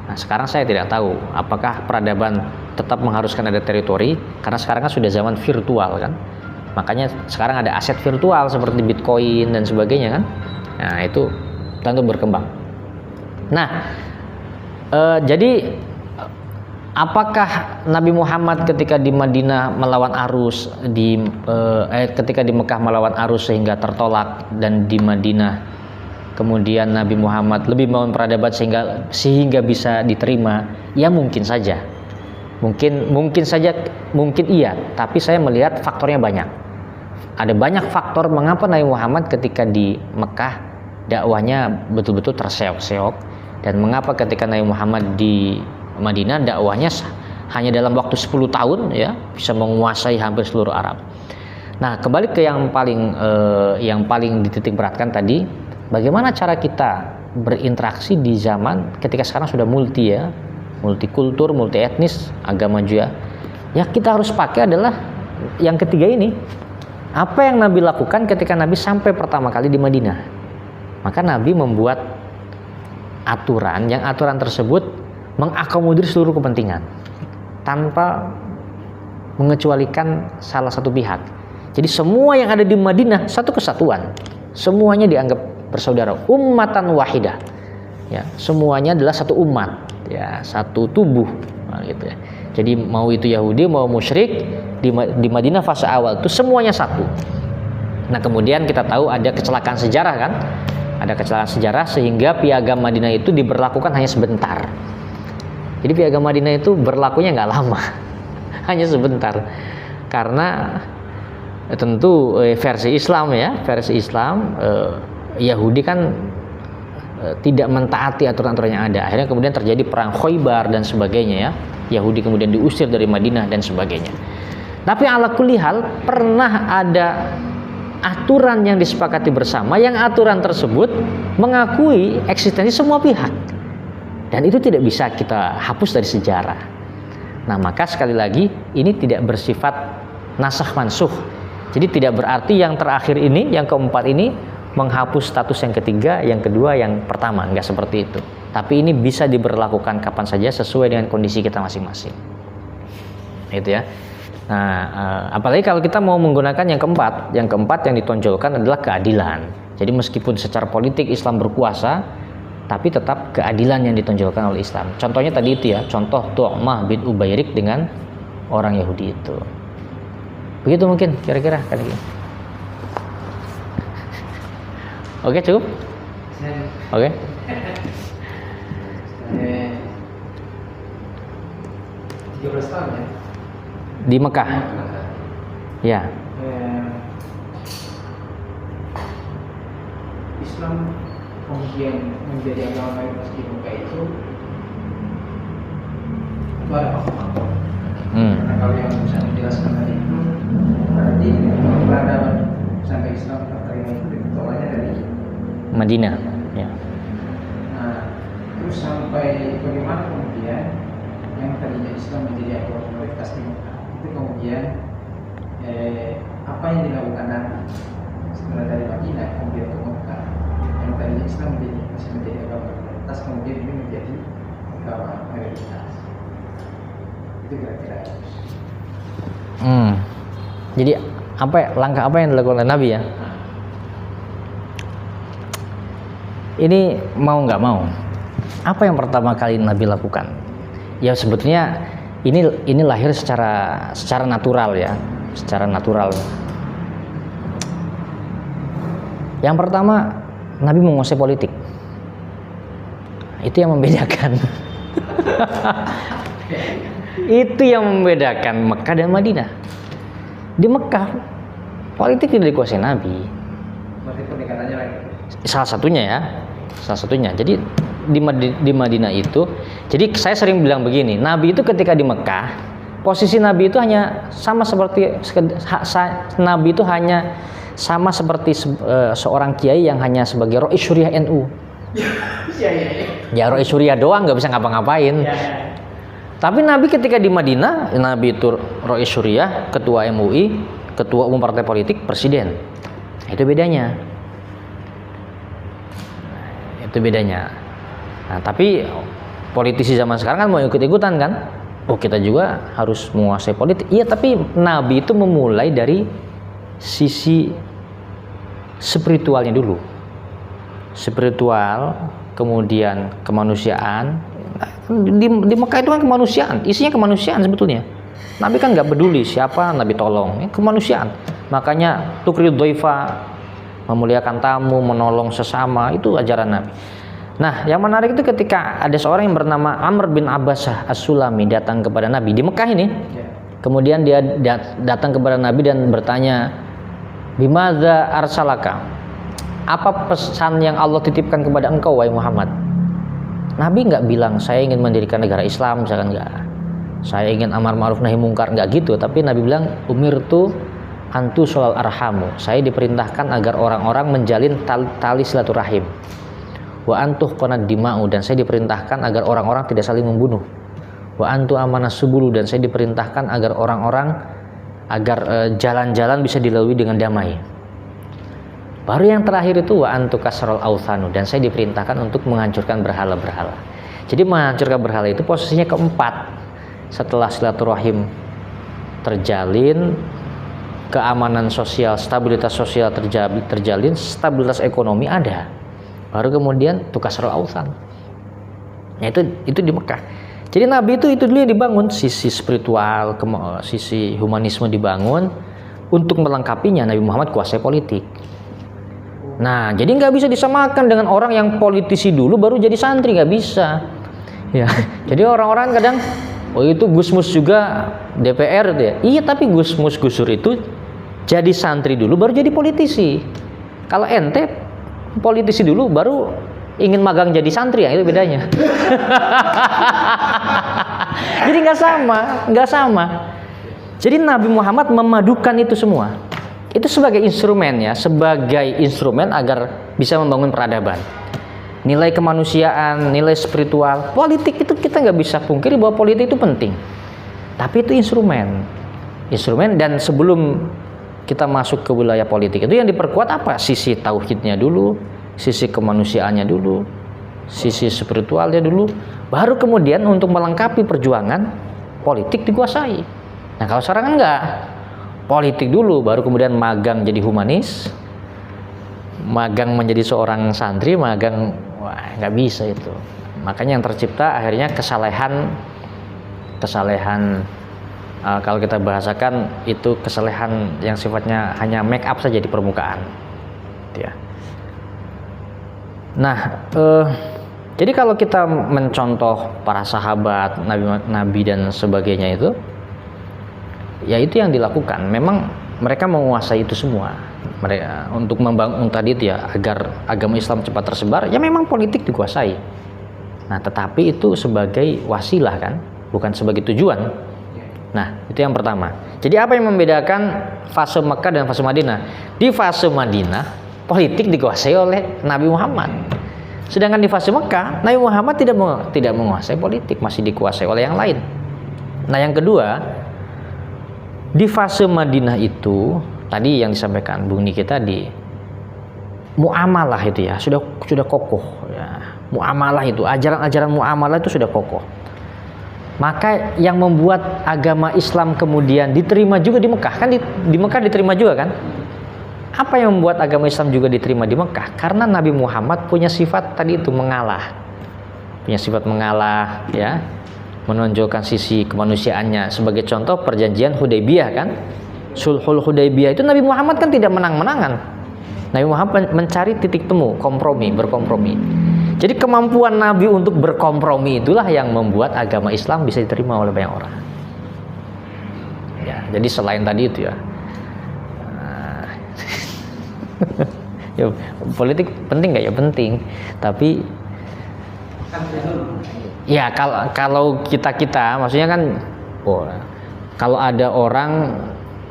Nah, sekarang saya tidak tahu apakah peradaban tetap mengharuskan ada teritori, karena sekarang kan sudah zaman virtual kan. Makanya sekarang ada aset virtual seperti Bitcoin dan sebagainya kan. Nah, itu tentu berkembang. Nah, jadi apakah Nabi Muhammad ketika di Madinah melawan arus, ketika di Mekah melawan arus sehingga tertolak, dan di Madinah kemudian Nabi Muhammad lebih membangun peradaban sehingga bisa diterima? Ya mungkin saja. Mungkin iya, tapi saya melihat faktornya banyak. Ada banyak faktor mengapa Nabi Muhammad ketika di Mekah dakwahnya betul-betul terseok-seok, dan mengapa ketika Nabi Muhammad di Madinah dakwahnya hanya dalam waktu 10 tahun ya bisa menguasai hampir seluruh Arab. Nah, kembali ke yang paling dititik beratkan tadi, bagaimana cara kita berinteraksi di zaman ketika sekarang sudah multikultur, multi etnis, agama juga. Ya, kita harus pakai adalah yang ketiga ini. Apa yang Nabi lakukan ketika Nabi sampai pertama kali di Madinah? Maka Nabi membuat aturan tersebut mengakomodir seluruh kepentingan tanpa mengecualikan salah satu pihak. Jadi semua yang ada di Madinah satu kesatuan, semuanya dianggap bersaudara, ummatan wahidah. Ya, semuanya adalah satu umat, ya, satu tubuh, nah, gitu ya. Jadi mau itu Yahudi mau musyrik di Madinah fase awal itu semuanya satu. Nah, kemudian kita tahu ada kecelakaan sejarah kan? Ada kecelakaan sejarah sehingga Piagam Madinah itu diberlakukan hanya sebentar. Jadi Piagam Madinah itu berlakunya nggak lama, hanya sebentar, karena tentu versi Islam Yahudi kan tidak mentaati aturan-aturan yang ada. Akhirnya kemudian terjadi perang Khaybar dan sebagainya ya. Yahudi kemudian diusir dari Madinah dan sebagainya. Tapi ala kulli hal pernah ada aturan yang disepakati bersama, yang aturan tersebut mengakui eksistensi semua pihak. Dan itu tidak bisa kita hapus dari sejarah. Nah, maka sekali lagi ini tidak bersifat nasakh mansukh. Jadi tidak berarti yang terakhir ini, yang keempat ini menghapus status yang ketiga, yang kedua, yang pertama, nggak seperti itu. Tapi ini bisa diberlakukan kapan saja sesuai dengan kondisi kita masing-masing. Itu ya. Nah, apalagi kalau kita mau menggunakan yang keempat yang ditonjolkan adalah keadilan. Jadi meskipun secara politik Islam berkuasa, tapi tetap keadilan yang ditonjolkan oleh Islam. Contohnya tadi itu ya, contoh Tu'mah bin Ubayrik dengan orang Yahudi itu. Begitu mungkin kira-kira kan gitu. Oke, cukup? Oke. 13 tahun ya Di Mekah. Ya. Islam kemudian menjadi agama mayoritas di Mekah itu ada faktor-faktor. Karena kalau yang bisa dijelaskan tadi itu berarti peradaban sampai Islam terima itu ditolaknya dari Madinah. Ya. Nah, terus sampai bagaimana kemudian yang tadinya Islam menjadi agama mayoritas di Mekah itu kemudian apa yang dilakukan Nabi setelah dari Madinah kemudian ke Mekah, yang tadinya Islam masih menjadi agama mayoritas kemudian ini menjadi agama mayoritas, itu kira-kira. Jadi langkah apa yang dilakukan oleh Nabi ya? Ini mau nggak mau, apa yang pertama kali Nabi lakukan? Ya sebetulnya ini lahir secara natural ya, secara natural. Yang pertama, Nabi menguasai politik. Itu yang membedakan. Itu yang membedakan Mekah dan Madinah. Di Mekah, politik tidak dikuasai Nabi. Berarti pendekatannya lagi. Salah satunya. Jadi di Madinah itu, jadi saya sering bilang begini, Nabi itu ketika di Mekah, posisi Nabi itu hanya sama seperti seorang kiai yang hanya sebagai Rois Syuriah NU. Ya Rois Syuriah doang, nggak bisa ngapa-ngapain. Tapi Nabi ketika di Madinah, Nabi itu Rois Syuriah, ketua MUI, ketua umum partai politik, presiden. Itu bedanya. Nah, tapi politisi zaman sekarang kan mau ikut-ikutan kan? Oh, kita juga harus menguasai politik. Iya, tapi Nabi itu memulai dari sisi spiritualnya dulu. Spiritual, kemudian kemanusiaan. Di Mekah itu kan kemanusiaan, isinya kemanusiaan sebetulnya. Nabi kan nggak peduli siapa Nabi tolong, kemanusiaan. Makanya tukrid dhaifa, memuliakan tamu, menolong sesama, itu ajaran Nabi. Nah, yang menarik itu ketika ada seorang yang bernama Amr bin Abbasah As-Sulami datang kepada Nabi di Mekah ini. Kemudian dia datang kepada Nabi dan bertanya, "Bimadza arsalaka?" Apa pesan yang Allah titipkan kepada engkau wahai Muhammad? Nabi nggak bilang saya ingin mendirikan negara Islam, misalkan nggak. Saya ingin amar ma'ruf nahi mungkar, nggak gitu. Tapi Nabi bilang, "Umirtu antu sholal arhamu." Saya diperintahkan agar orang-orang menjalin tali silaturahim. Wa antuh qanad dima'u, dan saya diperintahkan agar orang-orang tidak saling membunuh. Wa antu amanas subulu, dan saya diperintahkan agar jalan-jalan bisa dilalui dengan damai. Baru yang terakhir itu wa antu kasrul authanu, dan saya diperintahkan untuk menghancurkan berhala-berhala. Jadi menghancurkan berhala itu posisinya keempat. Setelah silaturahim terjalin, keamanan sosial, stabilitas sosial terjalin, stabilitas ekonomi ada. Baru kemudian tukasrul authan. Nah, itu di Mekah. Jadi Nabi itu dulu yang dibangun, sisi spiritual, sisi humanisme dibangun. Untuk melengkapinya Nabi Muhammad kuasai politik. Nah, jadi nggak bisa disamakan dengan orang yang politisi dulu baru jadi santri, nggak bisa. Ya, jadi orang-orang kadang, oh itu Gusmus juga DPR itu ya. Iya, tapi Gusmus Gusur itu jadi santri dulu baru jadi politisi. Kalau ente politisi dulu baru ingin magang jadi santri, ya itu bedanya. Jadi nggak sama. Jadi Nabi Muhammad memadukan itu semua. Itu sebagai instrumen ya, sebagai instrumen agar bisa membangun peradaban. Nilai kemanusiaan, nilai spiritual, politik itu kita nggak bisa pungkiri bahwa politik itu penting. Tapi itu instrumen, dan sebelum kita masuk ke wilayah politik itu yang diperkuat apa? Sisi tauhidnya dulu, sisi kemanusiaannya dulu, sisi spiritualnya dulu, baru kemudian untuk melengkapi perjuangan politik dikuasai. Nah kalau sekarang kan enggak, politik dulu baru kemudian magang jadi humanis, magang menjadi seorang santri, magang, wah nggak bisa itu. Makanya yang tercipta akhirnya kesalehan kalau kita bahasakan itu kesalehan yang sifatnya hanya make up saja di permukaan, ya. Nah, jadi kalau kita mencontoh para sahabat, nabi dan sebagainya itu, ya itu yang dilakukan. Memang mereka menguasai itu semua. Mereka untuk membangun tadi itu ya agar agama Islam cepat tersebar, ya memang politik dikuasai. Nah, tetapi itu sebagai wasilah kan, bukan sebagai tujuan. Nah, itu yang pertama. Jadi apa yang membedakan fase Mekah dan fase Madinah? Di fase Madinah, politik dikuasai oleh Nabi Muhammad. Sedangkan di fase Mekah, Nabi Muhammad tidak menguasai politik, masih dikuasai oleh yang lain. Nah, yang kedua, di fase Madinah itu tadi yang disampaikan Bung Niki tadi, muamalah itu ya sudah kokoh ya. Muamalah itu, ajaran-ajaran muamalah itu sudah kokoh. Maka yang membuat agama Islam kemudian diterima juga di Mekah, kan di Mekah diterima juga kan? Apa yang membuat agama Islam juga diterima di Mekah? Karena Nabi Muhammad punya sifat tadi itu mengalah. Punya sifat mengalah ya. Menonjolkan sisi kemanusiaannya. Sebagai contoh perjanjian Hudaybiyah kan? Sulhul Hudaybiyah itu Nabi Muhammad kan tidak menang-menangan. Nabi Muhammad mencari titik temu, berkompromi. Jadi kemampuan Nabi untuk berkompromi itulah yang membuat agama Islam bisa diterima oleh banyak orang. Ya, jadi selain tadi itu ya, ya politik penting nggak ya penting, tapi ya kalau kita maksudnya kan, kalau ada orang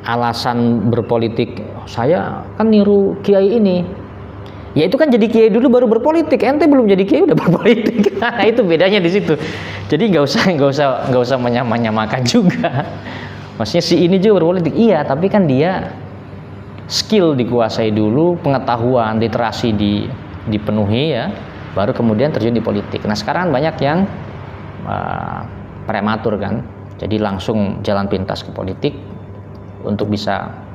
alasan berpolitik, saya kan niru kiai ini. Ya itu kan jadi kiai dulu baru berpolitik. Ente belum jadi kiai udah berpolitik. Nah, itu bedanya di situ. Jadi nggak usah menyamakan juga. Maksudnya si ini juga berpolitik. Iya, tapi kan dia skill dikuasai dulu, pengetahuan, literasi dipenuhi ya, baru kemudian terjun di politik. Nah sekarang banyak yang prematur kan. Jadi langsung jalan pintas ke politik untuk bisa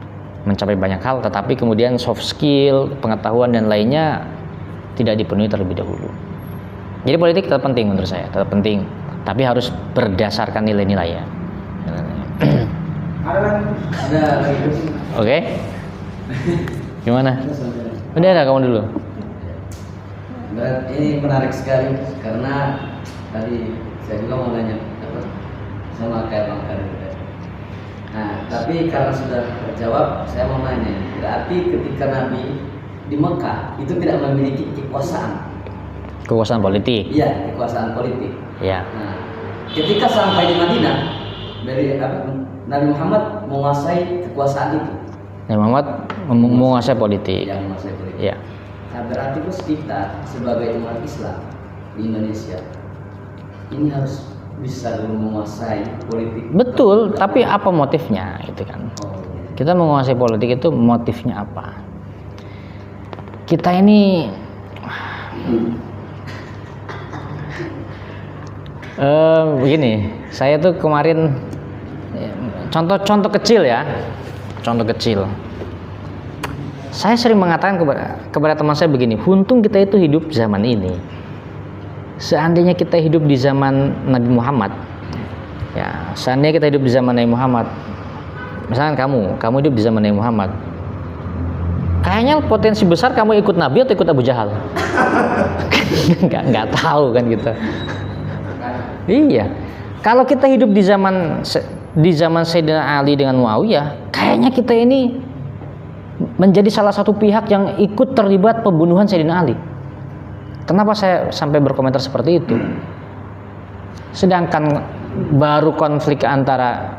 mencapai banyak hal, tetapi kemudian soft skill, pengetahuan dan lainnya tidak dipenuhi terlebih dahulu. Jadi politik tetap penting menurut saya, tetap penting, tapi harus berdasarkan nilai-nilai ya. Ada lagi. Oke. Gimana? Udah ada kamu dulu. Ini menarik sekali karena tadi saya juga mau nanya sama kayak Bang Karim. Nah, tapi karena sudah terjawab, saya mau nanya, berarti ketika Nabi di Mekah itu tidak memiliki kekuasaan politik? Iya, kekuasaan politik. Iya. Nah, ketika sampai di Madinah, Nabi Muhammad menguasai kekuasaan itu. Nabi Muhammad menguasai politik. Yang menguasai politik. Iya. Nah, berarti bos kita sebagai umat Islam di Indonesia ini harus bisa dulu menguasai politik. Betul, tapi apa motifnya itu kan? Kita menguasai politik itu motifnya apa? Kita ini begini, saya tuh kemarin contoh kecil ya. Contoh kecil. Saya sering mengatakan kepada teman saya begini, untung kita itu hidup zaman ini. Seandainya kita hidup di zaman Nabi Muhammad, ya, seandainya kita hidup di zaman Nabi Muhammad, misalkan kamu hidup di zaman Nabi Muhammad, kayaknya potensi besar kamu ikut Nabi atau ikut Abu Jahal? nggak tahu kan kita. Iya, kalau kita hidup di zaman Sayyidina Ali dengan Muawiyah, kayaknya kita ini menjadi salah satu pihak yang ikut terlibat pembunuhan Sayyidina Ali. Kenapa saya sampai berkomentar seperti itu? Sedangkan baru konflik antara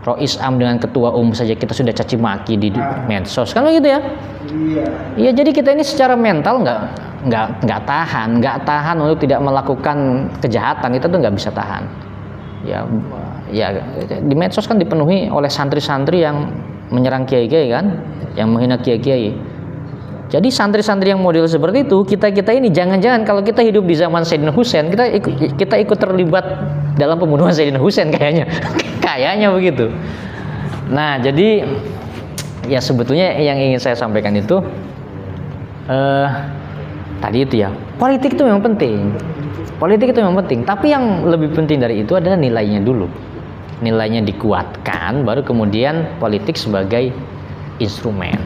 Rois Am dengan ketua saja kita sudah caci maki di medsos, kan begitu ya? Iya, jadi kita ini secara mental nggak tahan untuk tidak melakukan kejahatan, kita tuh nggak bisa tahan. Ya di medsos kan dipenuhi oleh santri-santri yang menyerang kiai-kiai kan, yang menghina kiai-kiai. Jadi santri-santri yang model seperti itu, kita ini jangan-jangan kalau kita hidup di zaman Sayyidina Husain, kita ikut terlibat dalam pembunuhan Sayyidina Husain kayaknya. Kayaknya begitu. Nah, jadi ya sebetulnya yang ingin saya sampaikan itu tadi itu ya, politik itu memang penting. Politik itu memang penting, tapi yang lebih penting dari itu adalah nilainya dulu. Nilainya dikuatkan, baru kemudian politik sebagai instrumen.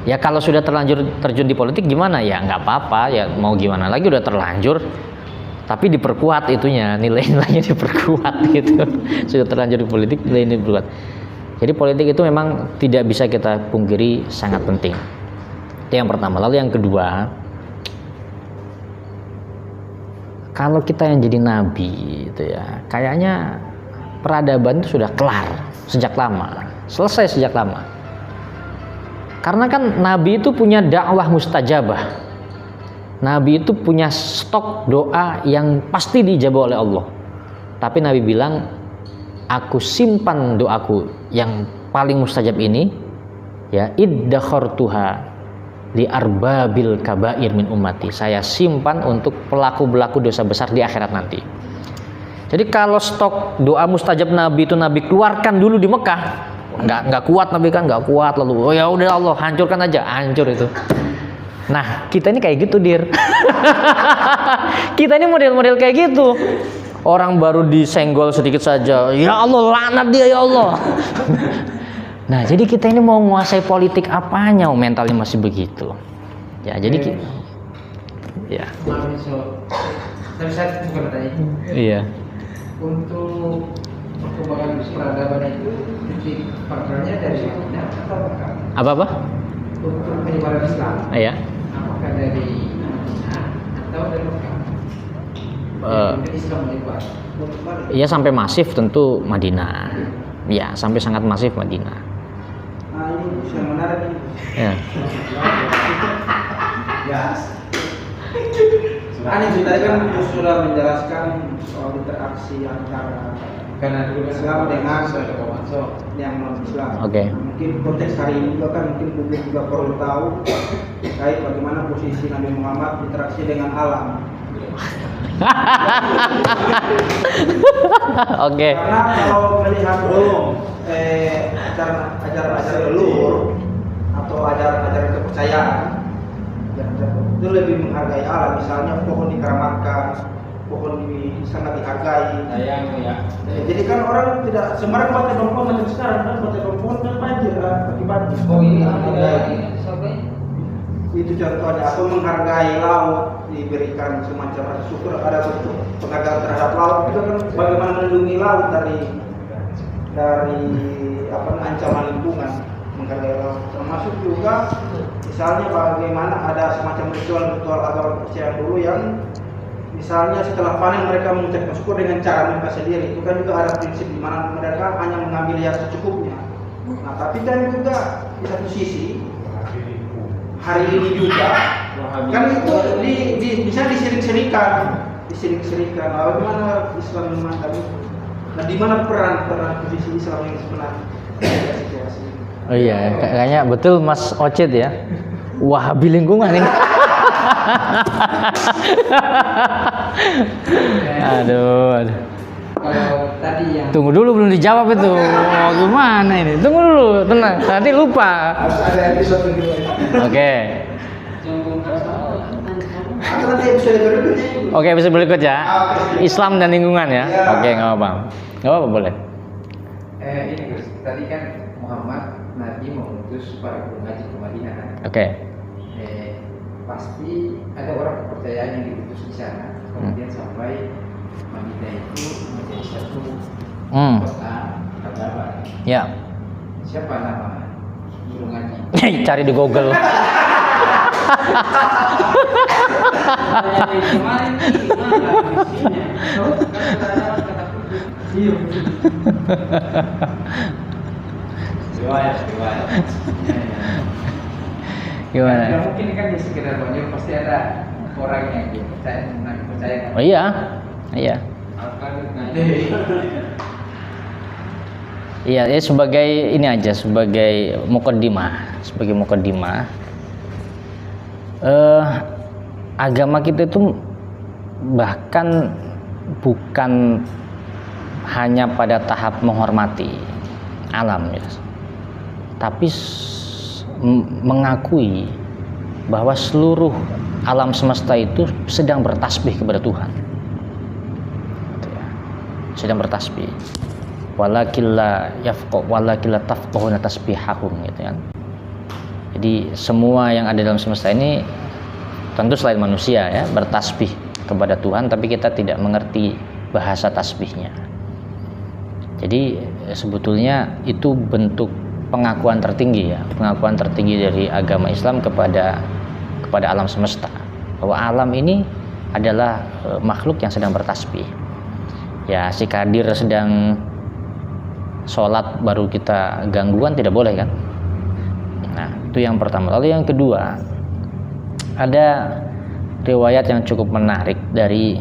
Ya kalau sudah terlanjur terjun di politik gimana ya, nggak apa-apa ya, mau gimana lagi, udah terlanjur, tapi diperkuat itunya, nilai-nilainya diperkuat gitu. Sudah terlanjur di politik, nilai-nilai diperkuat. Jadi politik itu memang tidak bisa kita pungkiri sangat penting. Itu yang pertama. Lalu yang kedua, kalau kita yang jadi nabi itu ya, kayaknya peradaban itu sudah kelar sejak lama, selesai sejak lama. Karena kan nabi itu punya dakwah mustajabah. Nabi itu punya stok doa yang pasti dijawab oleh Allah. Tapi Nabi bilang, aku simpan doaku yang paling mustajab ini, ya iddakhartuha li arbabil kabair min ummati. Saya simpan untuk pelaku-pelaku dosa besar di akhirat nanti. Jadi kalau stok doa mustajab Nabi itu Nabi keluarkan dulu di Mekah, nggak kuat Nabi kan, nggak kuat, lalu oh ya udah Allah hancurkan aja, hancur itu. Nah kita ini kayak gitu dir. Kita ini model-model kayak gitu. Orang baru disenggol sedikit saja, ya Allah laknat dia ya Allah. Nah jadi kita ini mau menguasai politik apanya, mentalnya masih begitu. Ya jadi ya. Tapi saya bukan tanya. Iya. Untuk perkembangan peradaban itu partnernya dari mana atau bukan? Apa? Untuk penyebaran Islam. Iya. Apakah dari Madinah atau dari Mekah? Islam menyebar. Iya sampai masif tentu Madinah. Ya sampai sangat masif Madinah. Nah ini bisa menarik ini. Ya. Ya. Ini kita kan sudah menjelaskan soal interaksi antara Islam dengan yang non Islam. Oke. Mungkin konteks hari ini juga kan mungkin publik juga perlu tahu terkait bagaimana posisi Nabi Muhammad interaksi dengan alam. Oke. Karena kalau melihat ajaran leluhur atau ajaran kepercayaan, itu lebih menghargai alam. Misalnya pohon dikeramatkan, pohon sangat dihargai. Jadi kan orang tidak sembarang pakai pohon macam sekarang kan, pakai pohon kan banjir akibatnya. Oh iya. Itu contohnya, atau menghargai laut, diberikan semacam syukur, ada bentuk penghargaan terhadap laut. Itu kan bagaimana melindungi laut dari ancaman lingkungan, menghargai laut. Termasuk juga misalnya bagaimana ada semacam ritual agama kepercayaan dulu yang misalnya setelah panen mereka mengucapkan syukur dengan cara mereka sendiri. Itu kan juga ada prinsip di mana mereka hanya mengambil yang secukupnya. Nah tapi kan juga di satu sisi hari ini juga kan itu bisa disiring-siringkan. Bagaimana Islam memandang itu? Nah di mana peran posisi Islam yang sebenarnya situasi ini? Oh iya, kayaknya betul Mas Ocit ya. Wahabi lingkungan ini. Aduh. Kalau tadi yang Tunggu dulu belum dijawab itu. Oh, gimana ini? Tunggu dulu, tenang. Nanti lupa. harus ada episode kedua. Oke. Nanti episode berikutnya. Oke, episode berikut ya. Islam dan lingkungan ya. Oke, nggak apa-apa. Nggak apa-apa boleh. Ini Gus, tadi kan Muhammad Nabi mengutus para guru ngaji ke Madinah kan? Oke. Pasti ada orang kepercayaan yang diutus di sana, kemudian sampai Madinah itu menjadi satu kota peradaban. Ya. Siapa nama guru ngaji? Cari di Google. Kemarin gimana visinya? Riwayat. Gimana? Tidak mungkin kan di sekitar Banjar pasti ada orang yang percaya. Oh iya. Iya. Iya, ya sebagai ini aja, sebagai mukaddimah, agama kita itu bahkan bukan hanya pada tahap menghormati alam, ya, tapi mengakui bahwa seluruh alam semesta itu sedang bertasbih kepada Tuhan, gitu ya. Sedang bertasbih. Walakilla tafqahuna tasbihahum, gitu kan. Jadi semua yang ada dalam semesta ini tentu selain manusia ya bertasbih kepada Tuhan, tapi kita tidak mengerti bahasa tasbihnya. Jadi sebetulnya itu bentuk pengakuan tertinggi ya, pengakuan tertinggi dari agama Islam kepada alam semesta, bahwa alam ini adalah makhluk yang sedang bertasbih. Ya, si Kadir sedang sholat baru kita gangguan, tidak boleh kan. Nah, itu yang pertama. Lalu yang kedua, ada riwayat yang cukup menarik dari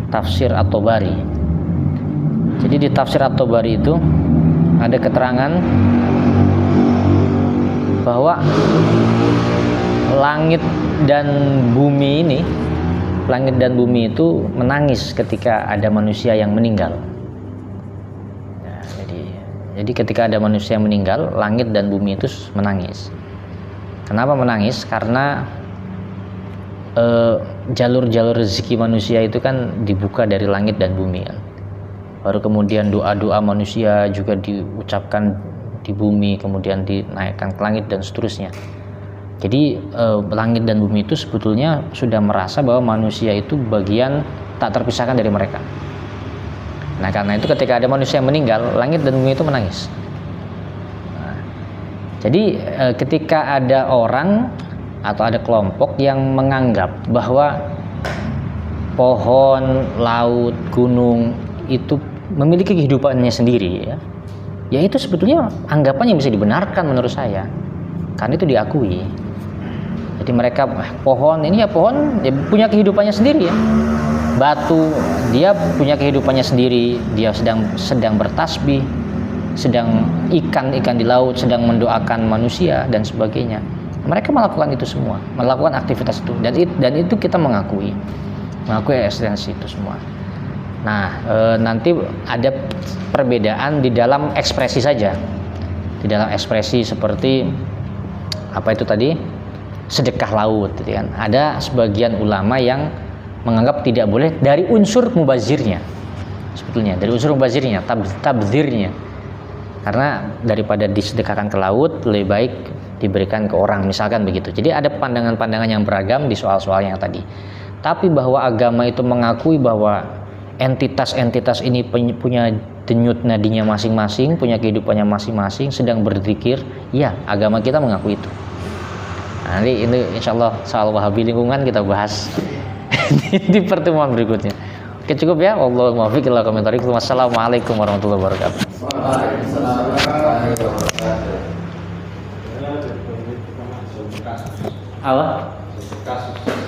tafsir At-Tabari. Jadi di tafsir At-Tabari itu ada keterangan bahwa langit dan bumi itu menangis ketika ada manusia yang meninggal. Jadi ketika ada manusia yang meninggal, langit dan bumi itu menangis. Kenapa menangis? Karena jalur-jalur rezeki manusia itu kan dibuka dari langit dan bumi kan. Baru kemudian doa-doa manusia juga diucapkan di bumi, kemudian dinaikkan ke langit dan seterusnya. Jadi langit dan bumi itu sebetulnya sudah merasa bahwa manusia itu bagian tak terpisahkan dari mereka. Nah, karena itu ketika ada manusia yang meninggal, langit dan bumi itu menangis. Nah, jadi ketika ada orang atau ada kelompok yang menganggap bahwa pohon, laut, gunung itu memiliki kehidupannya sendiri ya itu sebetulnya anggapan yang bisa dibenarkan menurut saya, karena itu diakui. Jadi mereka pohon ya punya kehidupannya sendiri ya. Batu dia punya kehidupannya sendiri, dia sedang bertasbih, sedang ikan di laut sedang mendoakan manusia dan sebagainya. Mereka melakukan itu semua, melakukan aktivitas itu, dan itu kita mengakui eksistensi itu semua. Nah, nanti ada perbedaan di dalam ekspresi saja, di dalam ekspresi seperti apa itu tadi, sedekah laut, gitu kan. Ada sebagian ulama yang menganggap tidak boleh dari unsur mubazirnya, sebetulnya dari unsur mubazirnya, tabdzirnya, karena daripada disedekahkan ke laut lebih baik diberikan ke orang, misalkan begitu. Jadi ada pandangan-pandangan yang beragam di soal-soal yang tadi. Tapi bahwa agama itu mengakui bahwa entitas-entitas ini punya denyut nadinya masing-masing, punya kehidupannya masing-masing, sedang berzikir, ya agama kita mengakui itu. Nah, nanti ini insyaallah soal Wahabi lingkungan kita bahas di pertemuan berikutnya. Oke, cukup ya. Wallahul muwaffiq ila aqwamit thoriq. Wassalamualaikum warahmatullahi wabarakatuh. Waalaikumsalam warahmatullahi wabarakatuh. Apa? Kasus